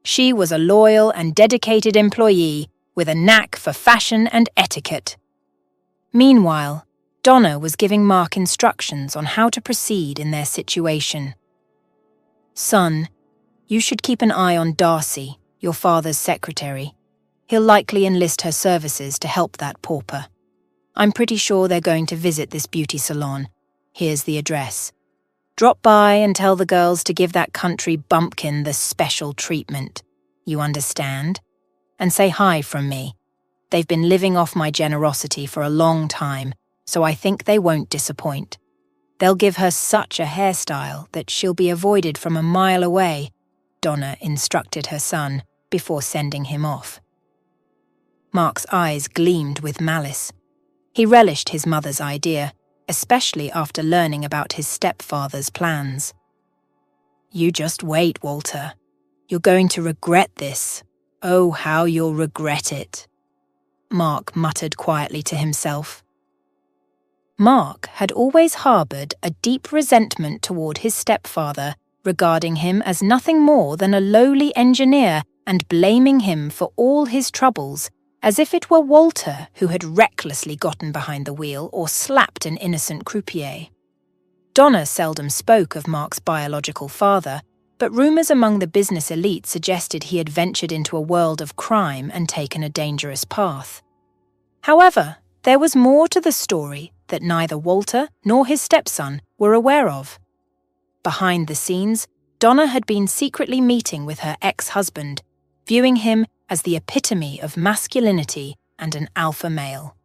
She was a loyal and dedicated employee with a knack for fashion and etiquette. Meanwhile, Donna was giving Mark instructions on how to proceed in their situation. "Son, you should keep an eye on Darcy, your father's secretary. He'll likely enlist her services to help that pauper. I'm pretty sure they're going to visit this beauty salon. Here's the address. Drop by and tell the girls to give that country bumpkin the special treatment. You understand? And say hi from me. They've been living off my generosity for a long time, so I think they won't disappoint. They'll give her such a hairstyle that she'll be avoided from a mile away," Donna instructed her son before sending him off. Mark's eyes gleamed with malice. He relished his mother's idea, especially after learning about his stepfather's plans. "You just wait, Walter. You're going to regret this. Oh, how you'll regret it," Mark muttered quietly to himself. Mark had always harboured a deep resentment toward his stepfather, regarding him as nothing more than a lowly engineer and blaming him for all his troubles, as if it were Walter who had recklessly gotten behind the wheel or slapped an innocent croupier. Donna seldom spoke of Mark's biological father, but rumours among the business elite suggested he had ventured into a world of crime and taken a dangerous path. However, there was more to the story that neither Walter nor his stepson were aware of. Behind the scenes, Donna had been secretly meeting with her ex-husband, viewing him as the epitome of masculinity and an alpha male.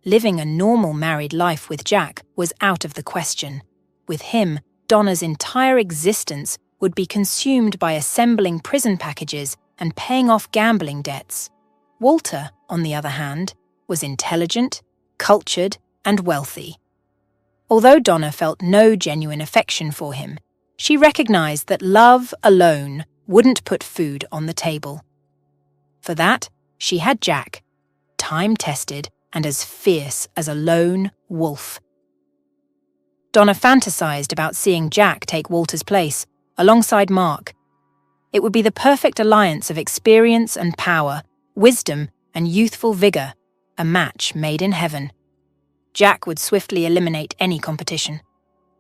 Living a normal married life with Jack was out of the question. With him, Donna's entire existence would be consumed by assembling prison packages and paying off gambling debts. Walter, on the other hand, was intelligent, cultured, and wealthy. Although Donna felt no genuine affection for him, she recognized that love alone wouldn't put food on the table. For that, she had Jack, time-tested and as fierce as a lone wolf. Donna fantasized about seeing Jack take Walter's place, alongside Mark. It would be the perfect alliance of experience and power, wisdom and youthful vigor, a match made in heaven. Jack would swiftly eliminate any competition.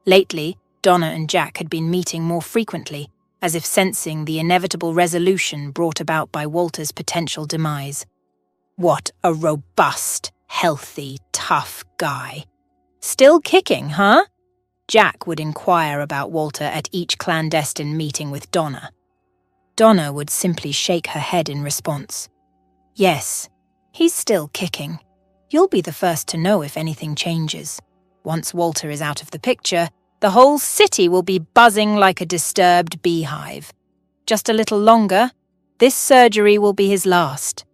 Lately, Donna and Jack had been meeting more frequently, as if sensing the inevitable resolution brought about by Walter's potential demise. What a robust, healthy, tough guy. "Still kicking, huh?" Jack would inquire about Walter at each clandestine meeting with Donna. Donna would simply shake her head in response. "Yes, he's still kicking. You'll be the first to know if anything changes. Once Walter is out of the picture, the whole city will be buzzing like a disturbed beehive. Just a little longer, this surgery will be his last,"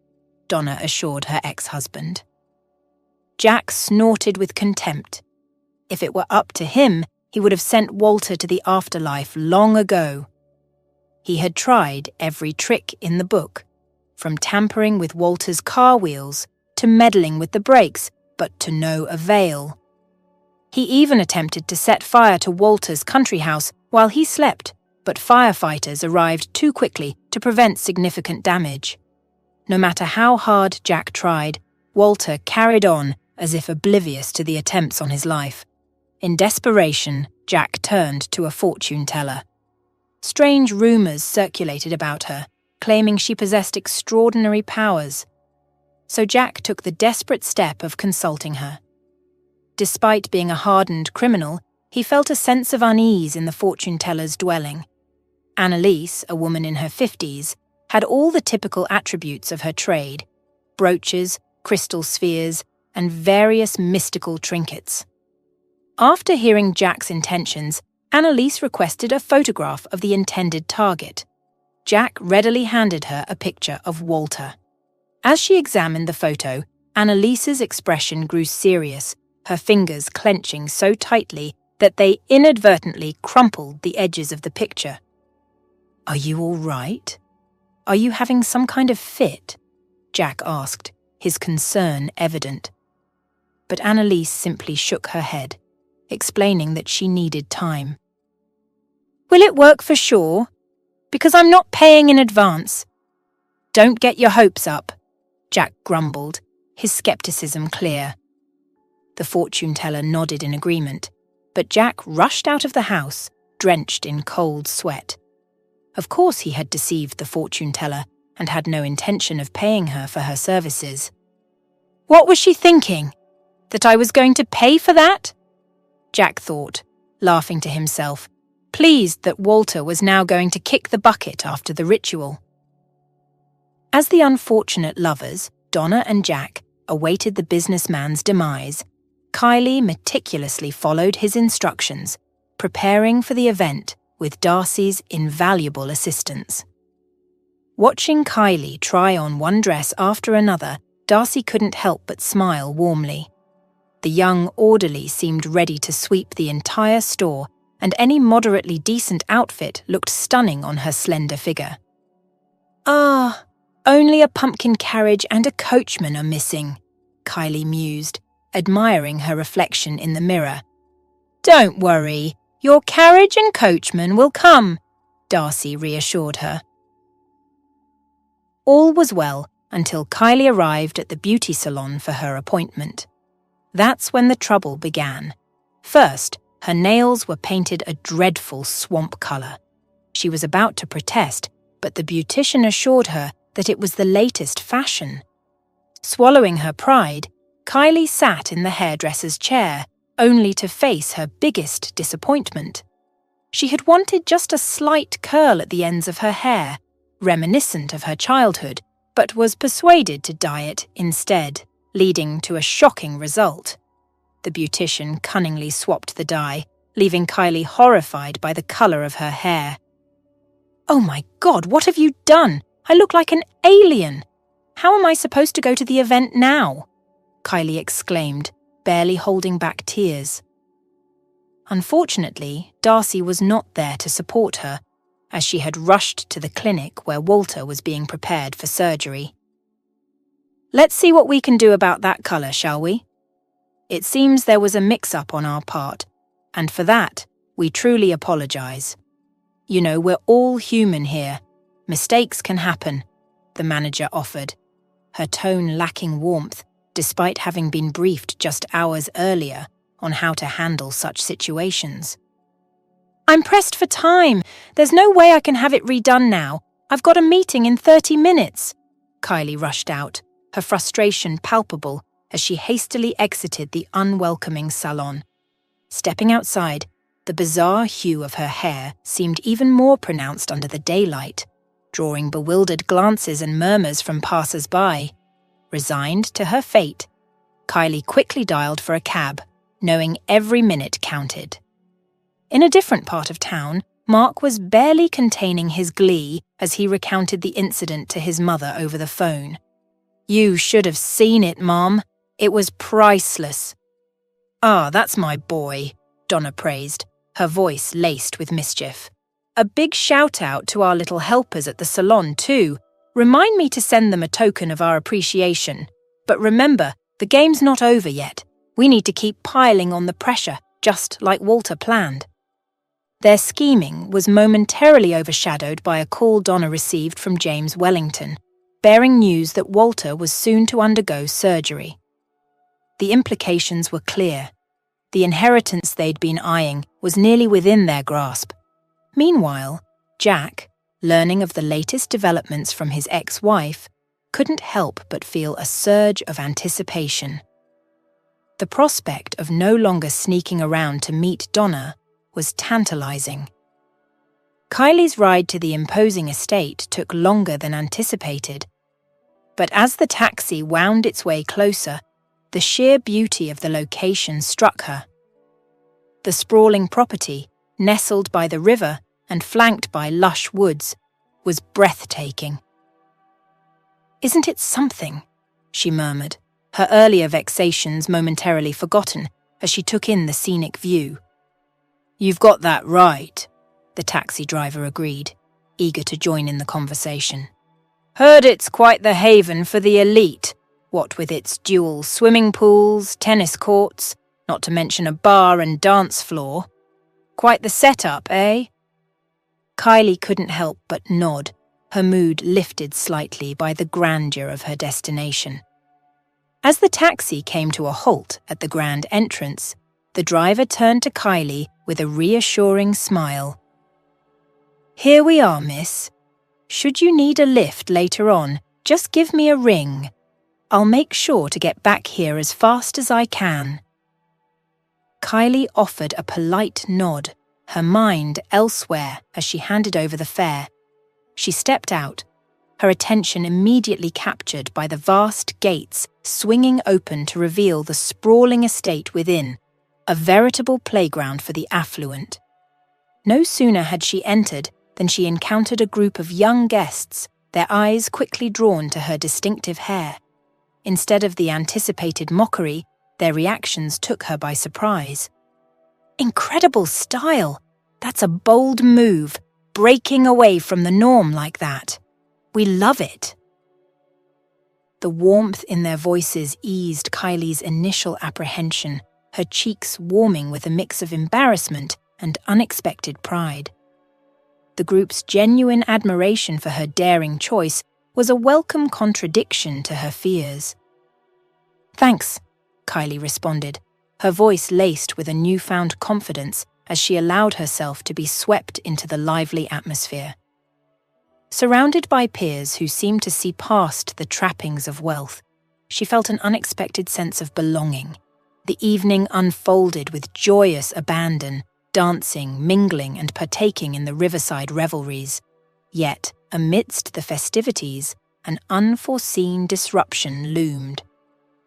Donna assured her ex-husband. Jack snorted with contempt. If it were up to him, he would have sent Walter to the afterlife long ago. He had tried every trick in the book, from tampering with Walter's car wheels to meddling with the brakes, but to no avail. He even attempted to set fire to Walter's country house while he slept, but firefighters arrived too quickly to prevent significant damage. No matter how hard Jack tried, Walter carried on as if oblivious to the attempts on his life. In desperation, Jack turned to a fortune teller. Strange rumours circulated about her, claiming she possessed extraordinary powers. So Jack took the desperate step of consulting her. Despite being a hardened criminal, he felt a sense of unease in the fortune teller's dwelling. Annalise, a woman in her 50s, had all the typical attributes of her trade: brooches, crystal spheres, and various mystical trinkets. After hearing Jack's intentions, Annalise requested a photograph of the intended target. Jack readily handed her a picture of Walter. As she examined the photo, Annalise's expression grew serious, her fingers clenching so tightly that they inadvertently crumpled the edges of the picture. "Are you all right? Are you having some kind of fit?" Jack asked, his concern evident. But Annalise simply shook her head, explaining that she needed time. "Will it work for sure? Because I'm not paying in advance." "Don't get your hopes up," Jack grumbled, his skepticism clear. The fortune teller nodded in agreement, but Jack rushed out of the house, drenched in cold sweat. Of course he had deceived the fortune teller and had no intention of paying her for her services. What was she thinking? That I was going to pay for that? Jack thought, laughing to himself, pleased that Walter was now going to kick the bucket after the ritual. As the unfortunate lovers, Donna and Jack, awaited the businessman's demise, Kylie meticulously followed his instructions, preparing for the event with Darcy's invaluable assistance. Watching Kylie try on one dress after another, Darcy couldn't help but smile warmly. The young orderly seemed ready to sweep the entire store, and any moderately decent outfit looked stunning on her slender figure. "Ah, only a pumpkin carriage and a coachman are missing," Kylie mused, admiring her reflection in the mirror. "Don't worry, your carriage and coachman will come," Darcy reassured her. All was well until Kylie arrived at the beauty salon for her appointment. That's when the trouble began. First, her nails were painted a dreadful swamp colour. She was about to protest, but the beautician assured her that it was the latest fashion. Swallowing her pride, Kylie sat in the hairdresser's chair, only to face her biggest disappointment. She had wanted just a slight curl at the ends of her hair, reminiscent of her childhood, but was persuaded to dye it instead, leading to a shocking result. The beautician cunningly swapped the dye, leaving Kylie horrified by the colour of her hair. "Oh my God, what have you done? I look like an alien! How am I supposed to go to the event now?" Kylie exclaimed, barely holding back tears. Unfortunately, Darcy was not there to support her, as she had rushed to the clinic where Walter was being prepared for surgery. "Let's see what we can do about that colour, shall we? It seems there was a mix-up on our part, and for that, we truly apologise. You know, we're all human here. Mistakes can happen," the manager offered, her tone lacking warmth, despite having been briefed just hours earlier on how to handle such situations. "I'm pressed for time. There's no way I can have it redone now. I've got a meeting in 30 minutes. Kylie rushed out, her frustration palpable as she hastily exited the unwelcoming salon. Stepping outside, the bizarre hue of her hair seemed even more pronounced under the daylight, drawing bewildered glances and murmurs from passers-by. Resigned to her fate, Kylie quickly dialed for a cab, knowing every minute counted. In a different part of town, Mark was barely containing his glee as he recounted the incident to his mother over the phone. "You should have seen it, Mom. It was priceless." "Ah, that's my boy," Donna praised, her voice laced with mischief. "A big shout-out to our little helpers at the salon, too. Remind me to send them a token of our appreciation. But remember, the game's not over yet. We need to keep piling on the pressure, just like Walter planned." Their scheming was momentarily overshadowed by a call Donna received from James Wellington, bearing news that Walter was soon to undergo surgery. The implications were clear. The inheritance they'd been eyeing was nearly within their grasp. Meanwhile, Jack, learning of the latest developments from his ex-wife, couldn't help but feel a surge of anticipation. The prospect of no longer sneaking around to meet Donna was tantalizing. Kylie's ride to the imposing estate took longer than anticipated, but as the taxi wound its way closer, the sheer beauty of the location struck her. The sprawling property, nestled by the river and flanked by lush woods, was breathtaking. "Isn't it something?" she murmured, her earlier vexations momentarily forgotten as she took in the scenic view. "You've got that right," the taxi driver agreed, eager to join in the conversation. "Heard it's quite the haven for the elite, what with its dual swimming pools, tennis courts, not to mention a bar and dance floor. Quite the setup, eh?" Kylie couldn't help but nod, her mood lifted slightly by the grandeur of her destination. As the taxi came to a halt at the grand entrance, the driver turned to Kylie with a reassuring smile. "Here we are, miss. Should you need a lift later on, just give me a ring. I'll make sure to get back here as fast as I can." Kylie offered a polite nod, her mind elsewhere as she handed over the fare. She stepped out, her attention immediately captured by the vast gates swinging open to reveal the sprawling estate within, a veritable playground for the affluent. No sooner had she entered than she encountered a group of young guests, their eyes quickly drawn to her distinctive hair. Instead of the anticipated mockery, their reactions took her by surprise. "Incredible style! That's a bold move, breaking away from the norm like that. We love it." The warmth in their voices eased Kylie's initial apprehension, her cheeks warming with a mix of embarrassment and unexpected pride. The group's genuine admiration for her daring choice was a welcome contradiction to her fears. "Thanks," Kylie responded, her voice laced with a newfound confidence as she allowed herself to be swept into the lively atmosphere. Surrounded by peers who seemed to see past the trappings of wealth, she felt an unexpected sense of belonging. The evening unfolded with joyous abandon, dancing, mingling, and partaking in the riverside revelries. Yet, amidst the festivities, an unforeseen disruption loomed.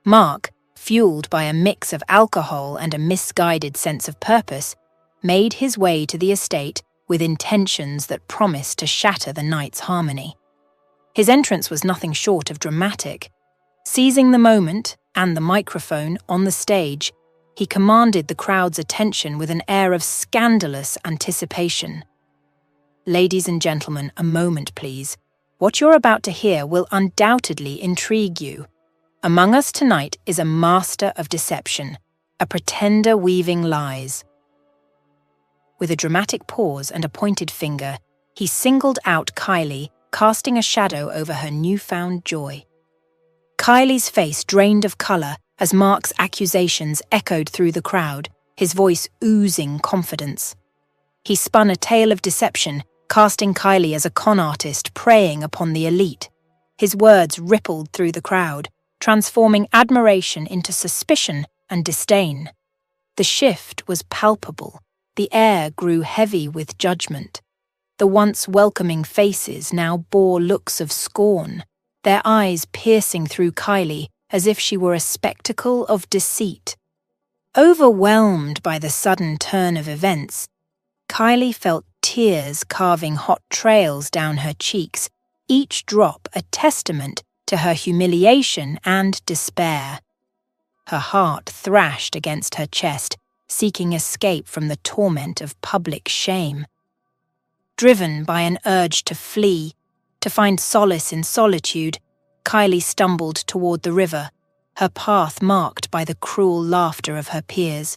Mark, fueled by a mix of alcohol and a misguided sense of purpose, made his way to the estate with intentions that promised to shatter the night's harmony. His entrance was nothing short of dramatic. Seizing the moment and the microphone on the stage, he commanded the crowd's attention with an air of scandalous anticipation. "Ladies and gentlemen, a moment please. What you're about to hear will undoubtedly intrigue you. Among us tonight is a master of deception, a pretender weaving lies." With a dramatic pause and a pointed finger, he singled out Kylie, casting a shadow over her newfound joy. Kylie's face drained of colour as Mark's accusations echoed through the crowd, his voice oozing confidence. He spun a tale of deception, casting Kylie as a con artist preying upon the elite. His words rippled through the crowd, transforming admiration into suspicion and disdain. The shift was palpable. The air grew heavy with judgment. The once welcoming faces now bore looks of scorn, their eyes piercing through Kylie as if she were a spectacle of deceit. Overwhelmed by the sudden turn of events, Kylie felt tears carving hot trails down her cheeks, each drop a testament to her humiliation and despair. Her heart thrashed against her chest, seeking escape from the torment of public shame. Driven by an urge to flee, to find solace in solitude, Kylie stumbled toward the river, her path marked by the cruel laughter of her peers.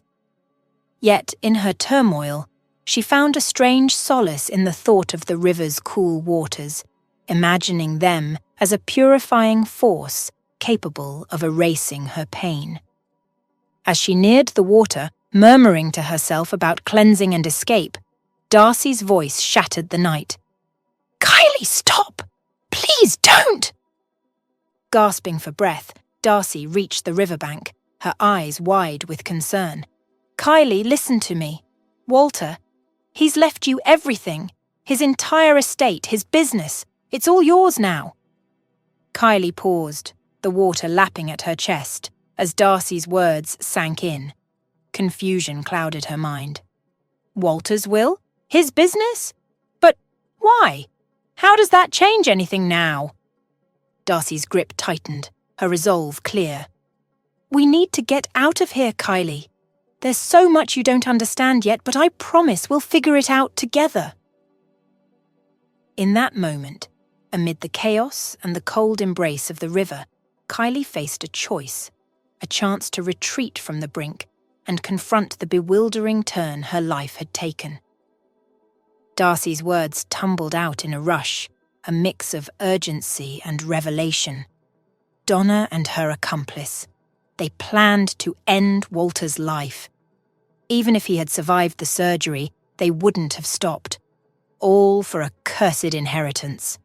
Yet, in her turmoil, she found a strange solace in the thought of the river's cool waters, imagining them as a purifying force capable of erasing her pain. As she neared the water, murmuring to herself about cleansing and escape, Darcy's voice shattered the night. "Kylie, stop! Please don't!" Gasping for breath, Darcy reached the riverbank, her eyes wide with concern. "Kylie, listen to me. Walter, he's left you everything. His entire estate, his business. It's all yours now." Kylie paused, the water lapping at her chest, as Darcy's words sank in. Confusion clouded her mind. Walter's will? His business? But why? How does that change anything now? Darcy's grip tightened, her resolve clear. "We need to get out of here, Kylie. There's so much you don't understand yet, but I promise we'll figure it out together." In that moment, amid the chaos and the cold embrace of the river, Kylie faced a choice, a chance to retreat from the brink and confront the bewildering turn her life had taken. Darcy's words tumbled out in a rush, a mix of urgency and revelation. Donna and her accomplice. They planned to end Walter's life. Even if he had survived the surgery, they wouldn't have stopped. All for a cursed inheritance.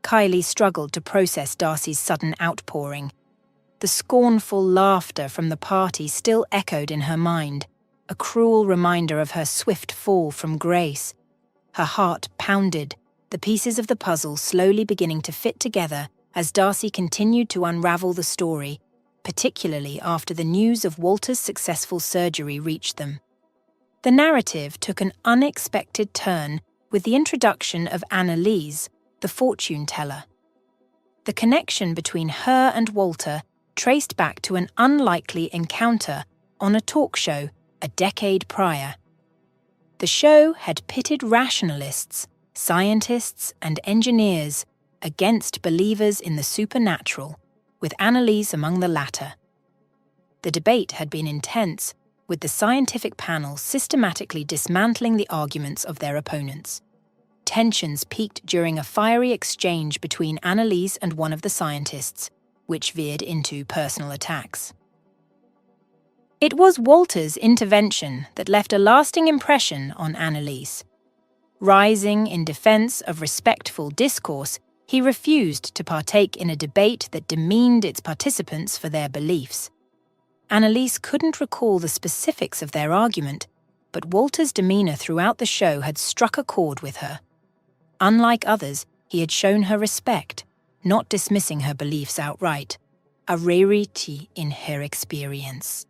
Kylie struggled to process Darcy's sudden outpouring. The scornful laughter from the party still echoed in her mind, a cruel reminder of her swift fall from grace. Her heart pounded, the pieces of the puzzle slowly beginning to fit together as Darcy continued to unravel the story, particularly after the news of Walter's successful surgery reached them. The narrative took an unexpected turn with the introduction of Annalise, the fortune teller. The connection between her and Walter traced back to an unlikely encounter on a talk show a decade prior. The show had pitted rationalists, scientists, and engineers against believers in the supernatural, with Annalise among the latter. The debate had been intense, with the scientific panel systematically dismantling the arguments of their opponents. Tensions peaked during a fiery exchange between Annalise and one of the scientists, which veered into personal attacks. It was Walter's intervention that left a lasting impression on Annalise. Rising in defense of respectful discourse, he refused to partake in a debate that demeaned its participants for their beliefs. Annalise couldn't recall the specifics of their argument, but Walter's demeanor throughout the show had struck a chord with her. Unlike others, he had shown her respect, not dismissing her beliefs outright, a rarity in her experience.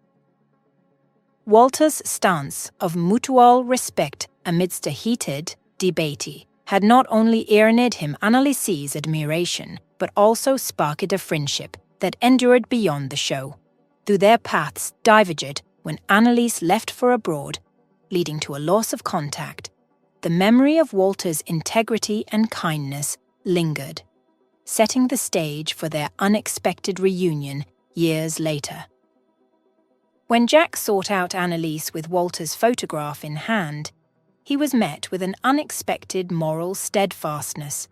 Walter's stance of mutual respect amidst a heated debate had not only earned him Annalise's admiration, but also sparked a friendship that endured beyond the show. Though their paths diverged when Annalise left for abroad, leading to a loss of contact, the memory of Walter's integrity and kindness lingered, setting the stage for their unexpected reunion years later. When Jack sought out Annalise with Walter's photograph in hand, he was met with an unexpected moral steadfastness.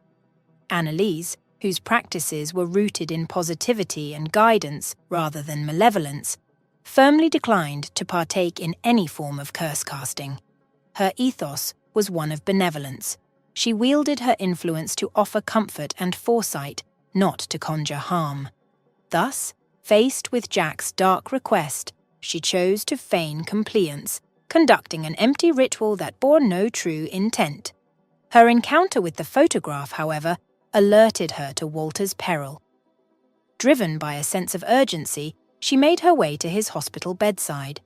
Annalise, whose practices were rooted in positivity and guidance rather than malevolence, firmly declined to partake in any form of curse-casting. Her ethos was one of benevolence. She wielded her influence to offer comfort and foresight, not to conjure harm. Thus, faced with Jack's dark request, she chose to feign compliance, conducting an empty ritual that bore no true intent. Her encounter with the photograph, however, alerted her to Walter's peril. Driven by a sense of urgency, she made her way to his hospital bedside.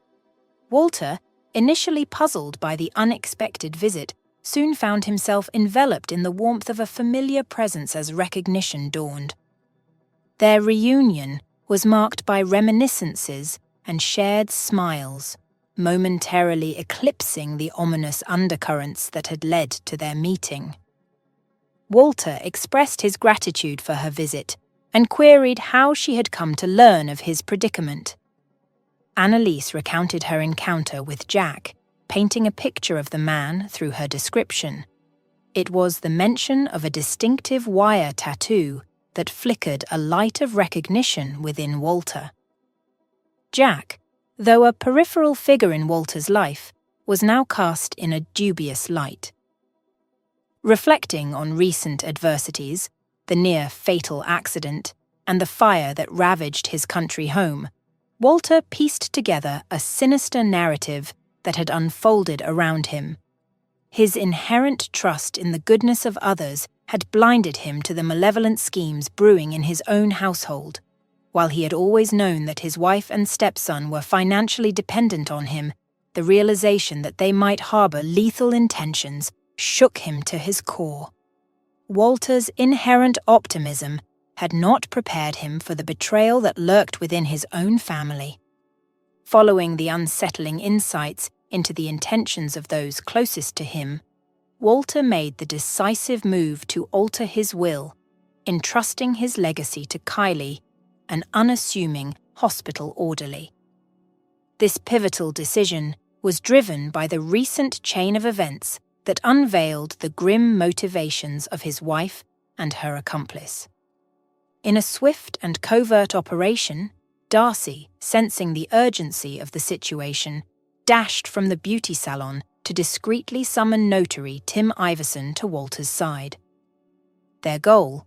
Walter, initially puzzled by the unexpected visit, soon found himself enveloped in the warmth of a familiar presence as recognition dawned. Their reunion was marked by reminiscences and shared smiles, momentarily eclipsing the ominous undercurrents that had led to their meeting. Walter expressed his gratitude for her visit and queried how she had come to learn of his predicament. Annalise recounted her encounter with Jack, painting a picture of the man through her description. It was the mention of a distinctive wire tattoo that flickered a light of recognition within Walter. Jack, though a peripheral figure in Walter's life, was now cast in a dubious light. Reflecting on recent adversities, the near-fatal accident, and the fire that ravaged his country home, Walter pieced together a sinister narrative that had unfolded around him. His inherent trust in the goodness of others had blinded him to the malevolent schemes brewing in his own household. While he had always known that his wife and stepson were financially dependent on him, the realization that they might harbor lethal intentions shook him to his core. Walter's inherent optimism had not prepared him for the betrayal that lurked within his own family. Following the unsettling insights into the intentions of those closest to him, Walter made the decisive move to alter his will, entrusting his legacy to Kylie, an unassuming hospital orderly. This pivotal decision was driven by the recent chain of events that unveiled the grim motivations of his wife and her accomplice. In a swift and covert operation, Darcy, sensing the urgency of the situation, dashed from the beauty salon to discreetly summon notary Tim Iverson to Walter's side. Their goal?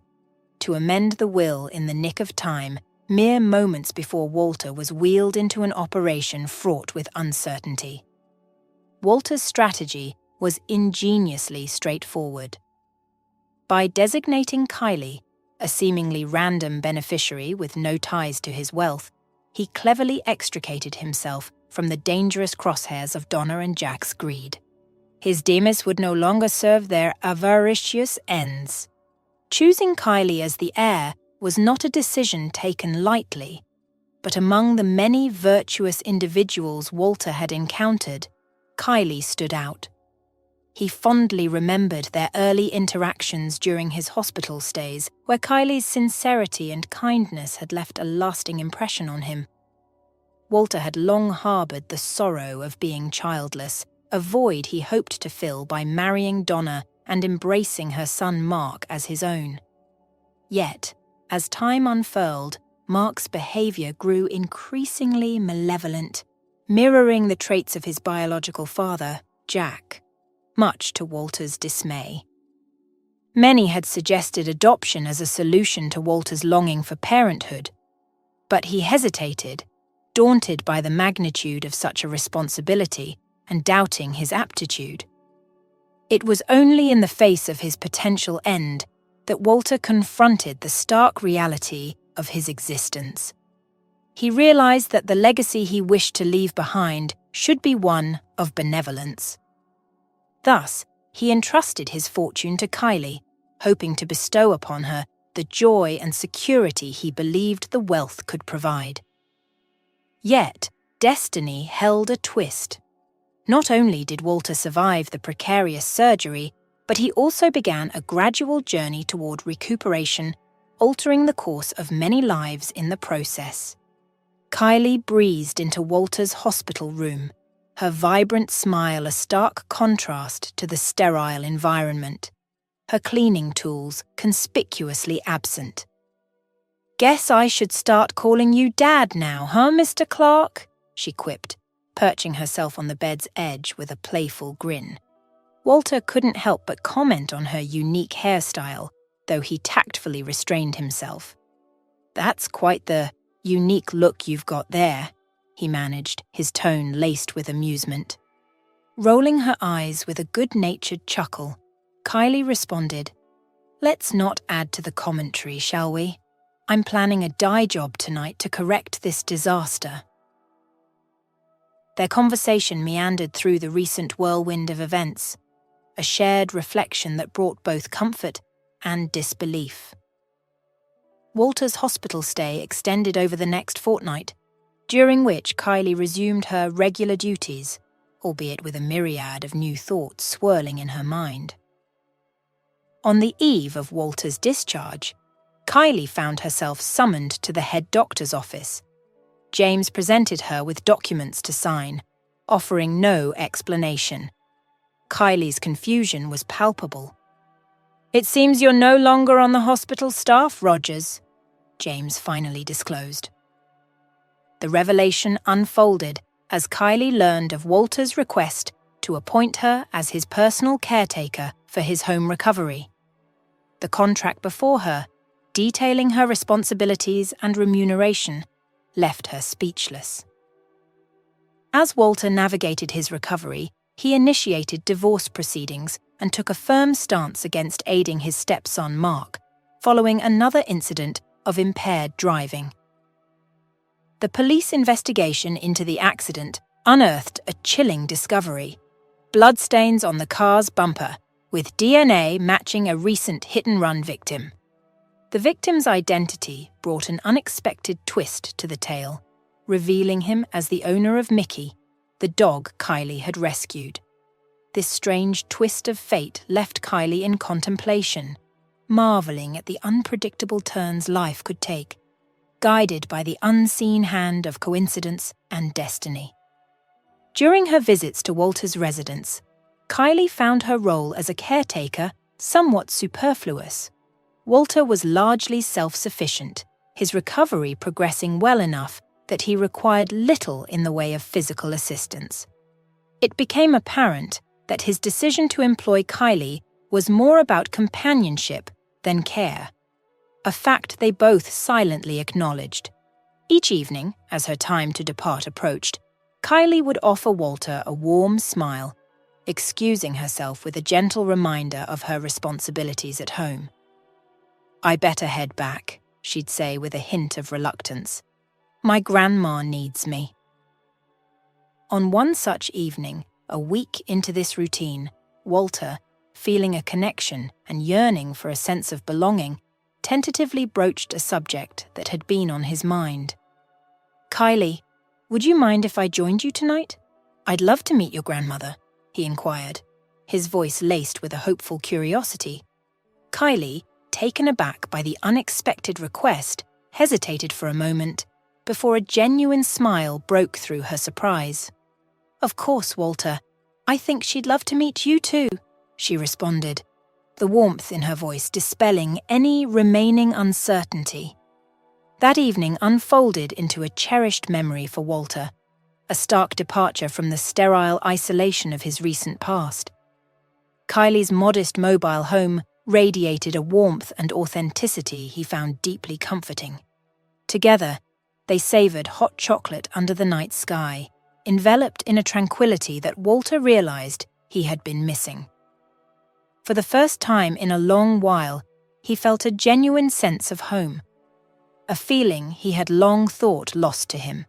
To amend the will in the nick of time, mere moments before Walter was wheeled into an operation fraught with uncertainty. Walter's strategy was ingeniously straightforward. By designating Kylie, a seemingly random beneficiary with no ties to his wealth, he cleverly extricated himself from the dangerous crosshairs of Donna and Jack's greed. His Demas would no longer serve their avaricious ends. Choosing Kylie as the heir was not a decision taken lightly, but among the many virtuous individuals Walter had encountered, Kylie stood out. He fondly remembered their early interactions during his hospital stays, where Kylie's sincerity and kindness had left a lasting impression on him. Walter had long harbored the sorrow of being childless, a void he hoped to fill by marrying Donna and embracing her son Mark as his own. Yet, as time unfurled, Mark's behavior grew increasingly malevolent, mirroring the traits of his biological father, Jack, much to Walter's dismay. Many had suggested adoption as a solution to Walter's longing for parenthood, but he hesitated, daunted by the magnitude of such a responsibility and doubting his aptitude. It was only in the face of his potential end that Walter confronted the stark reality of his existence. He realized that the legacy he wished to leave behind should be one of benevolence. Thus, he entrusted his fortune to Kylie, hoping to bestow upon her the joy and security he believed the wealth could provide. Yet, destiny held a twist. Not only did Walter survive the precarious surgery, but he also began a gradual journey toward recuperation, altering the course of many lives in the process. Kylie breezed into Walter's hospital room, her vibrant smile a stark contrast to the sterile environment, her cleaning tools conspicuously absent. "Guess I should start calling you Dad now, huh, Mr. Clark?" she quipped, perching herself on the bed's edge with a playful grin. Walter couldn't help but comment on her unique hairstyle, though he tactfully restrained himself. "That's quite the unique look you've got there," he managed, his tone laced with amusement. Rolling her eyes with a good-natured chuckle, Kylie responded, "Let's not add to the commentary, shall we? I'm planning a dye job tonight to correct this disaster." Their conversation meandered through the recent whirlwind of events, a shared reflection that brought both comfort and disbelief. Walter's hospital stay extended over the next fortnight, during which Kylie resumed her regular duties, albeit with a myriad of new thoughts swirling in her mind. On the eve of Walter's discharge, Kylie found herself summoned to the head doctor's office. James presented her with documents to sign, offering no explanation. Kylie's confusion was palpable. "It seems you're no longer on the hospital staff, Rogers," James finally disclosed. The revelation unfolded as Kylie learned of Walter's request to appoint her as his personal caretaker for his home recovery. The contract before her, detailing her responsibilities and remuneration, left her speechless. As Walter navigated his recovery, he initiated divorce proceedings and took a firm stance against aiding his stepson Mark, following another incident of impaired driving. The police investigation into the accident unearthed a chilling discovery: bloodstains on the car's bumper, with DNA matching a recent hit-and-run victim. The victim's identity brought an unexpected twist to the tale, revealing him as the owner of Mickey, the dog Kylie had rescued. This strange twist of fate left Kylie in contemplation, marveling at the unpredictable turns life could take, guided by the unseen hand of coincidence and destiny. During her visits to Walter's residence, Kylie found her role as a caretaker somewhat superfluous. Walter was largely self-sufficient, his recovery progressing well enough that he required little in the way of physical assistance. It became apparent that his decision to employ Kylie was more about companionship than care, a fact they both silently acknowledged. Each evening, as her time to depart approached, Kylie would offer Walter a warm smile, excusing herself with a gentle reminder of her responsibilities at home. "I better head back," she'd say with a hint of reluctance. "My grandma needs me." On one such evening, a week into this routine, Walter, feeling a connection and yearning for a sense of belonging, tentatively broached a subject that had been on his mind. "Kylie, would you mind if I joined you tonight? I'd love to meet your grandmother," he inquired, his voice laced with a hopeful curiosity. Kylie, taken aback by the unexpected request, hesitated for a moment, before a genuine smile broke through her surprise. "Of course, Walter. I think she'd love to meet you too," she responded, the warmth in her voice dispelling any remaining uncertainty. That evening unfolded into a cherished memory for Walter, a stark departure from the sterile isolation of his recent past. Kylie's modest mobile home radiated a warmth and authenticity he found deeply comforting. Together, they savoured hot chocolate under the night sky, enveloped in a tranquility that Walter realised he had been missing. For the first time in a long while, he felt a genuine sense of home, a feeling he had long thought lost to him.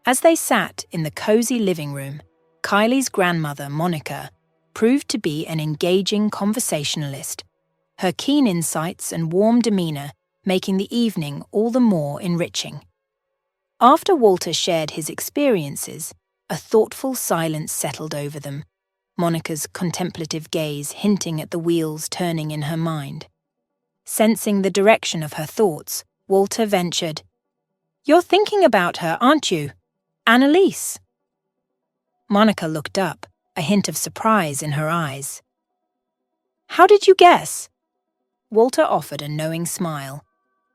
As they sat in the cosy living room, Kylie's grandmother, Monica, proved to be an engaging conversationalist, her keen insights and warm demeanour making the evening all the more enriching. After Walter shared his experiences, a thoughtful silence settled over them, Monica's contemplative gaze hinting at the wheels turning in her mind. Sensing the direction of her thoughts, Walter ventured, "You're thinking about her, aren't you? Annalise." Monica looked up, a hint of surprise in her eyes. "How did you guess?" Walter offered a knowing smile.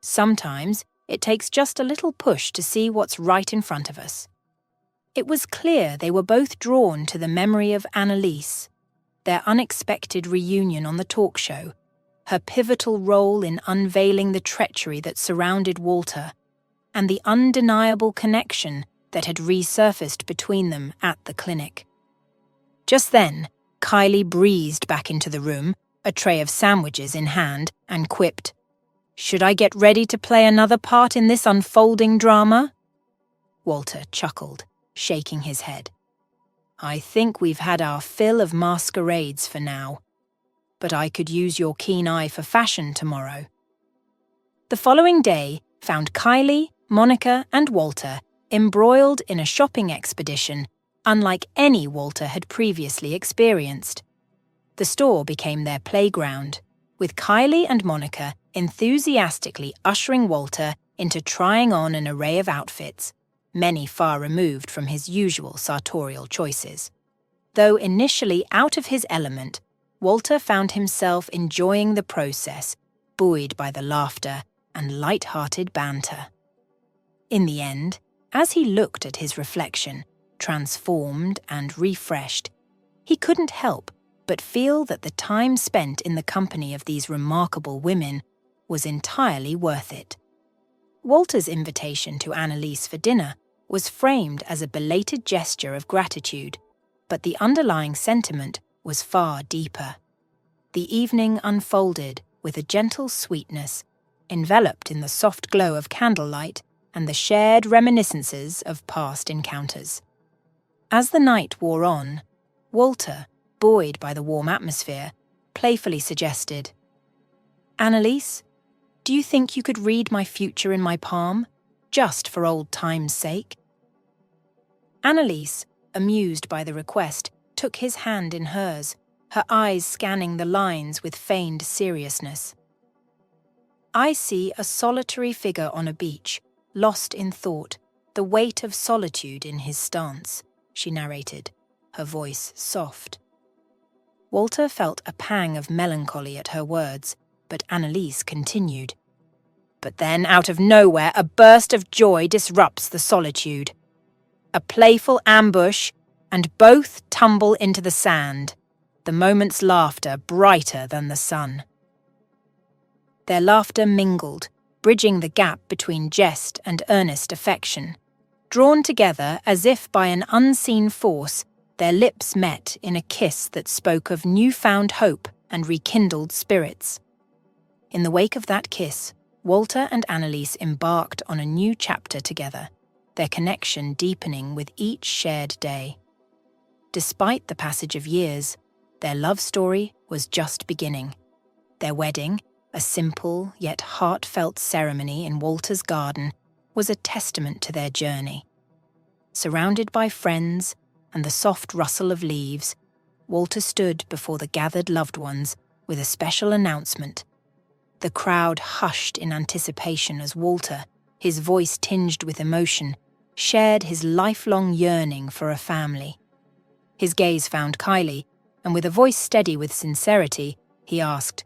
"Sometimes it takes just a little push to see what's right in front of us." It was clear they were both drawn to the memory of Annalise, their unexpected reunion on the talk show, her pivotal role in unveiling the treachery that surrounded Walter, and the undeniable connection that had resurfaced between them at the clinic. Just then, Kylie breezed back into the room, a tray of sandwiches in hand, and quipped, "Should I get ready to play another part in this unfolding drama?" Walter chuckled, shaking his head. "I think we've had our fill of masquerades for now, but I could use your keen eye for fashion tomorrow." The following day found Kylie, Monica, and Walter embroiled in a shopping expedition unlike any Walter had previously experienced. The store became their playground, with Kylie and Monica enthusiastically ushering Walter into trying on an array of outfits, many far removed from his usual sartorial choices. Though initially out of his element, Walter found himself enjoying the process, buoyed by the laughter and light-hearted banter. In the end, as he looked at his reflection, transformed and refreshed, he couldn't help but feel that the time spent in the company of these remarkable women was entirely worth it. Walter's invitation to Annalise for dinner was framed as a belated gesture of gratitude, but the underlying sentiment was far deeper. The evening unfolded with a gentle sweetness, enveloped in the soft glow of candlelight and the shared reminiscences of past encounters. As the night wore on, Walter, buoyed by the warm atmosphere, playfully suggested, "Annalise, do you think you could read my future in my palm, just for old time's sake?" Annalise, amused by the request, took his hand in hers, her eyes scanning the lines with feigned seriousness. "I see a solitary figure on a beach, lost in thought, the weight of solitude in his stance," she narrated, her voice soft. Walter felt a pang of melancholy at her words, but Annalise continued. "But then, out of nowhere, a burst of joy disrupts the solitude. A playful ambush, and both tumble into the sand, the moment's laughter brighter than the sun." Their laughter mingled, bridging the gap between jest and earnest affection. Drawn together as if by an unseen force, their lips met in a kiss that spoke of newfound hope and rekindled spirits. In the wake of that kiss, Walter and Annalise embarked on a new chapter together, their connection deepening with each shared day. Despite the passage of years, their love story was just beginning. Their wedding, a simple yet heartfelt ceremony in Walter's garden, was a testament to their journey. Surrounded by friends and the soft rustle of leaves, Walter stood before the gathered loved ones with a special announcement. The crowd hushed in anticipation as Walter, his voice tinged with emotion, shared his lifelong yearning for a family. His gaze found Kylie, and with a voice steady with sincerity, he asked,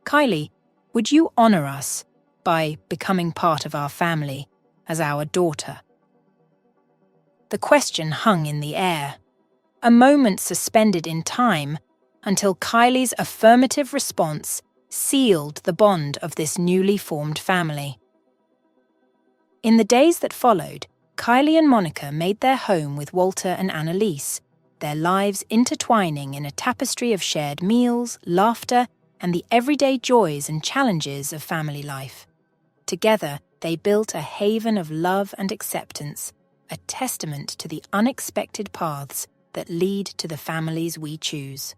"Kylie, would you honor us by becoming part of our family as our daughter?" The question hung in the air, a moment suspended in time until Kylie's affirmative response sealed the bond of this newly formed family. In the days that followed, Kylie and Monica made their home with Walter and Annalise, their lives intertwining in a tapestry of shared meals, laughter, and the everyday joys and challenges of family life. Together, they built a haven of love and acceptance, a testament to the unexpected paths that lead to the families we choose.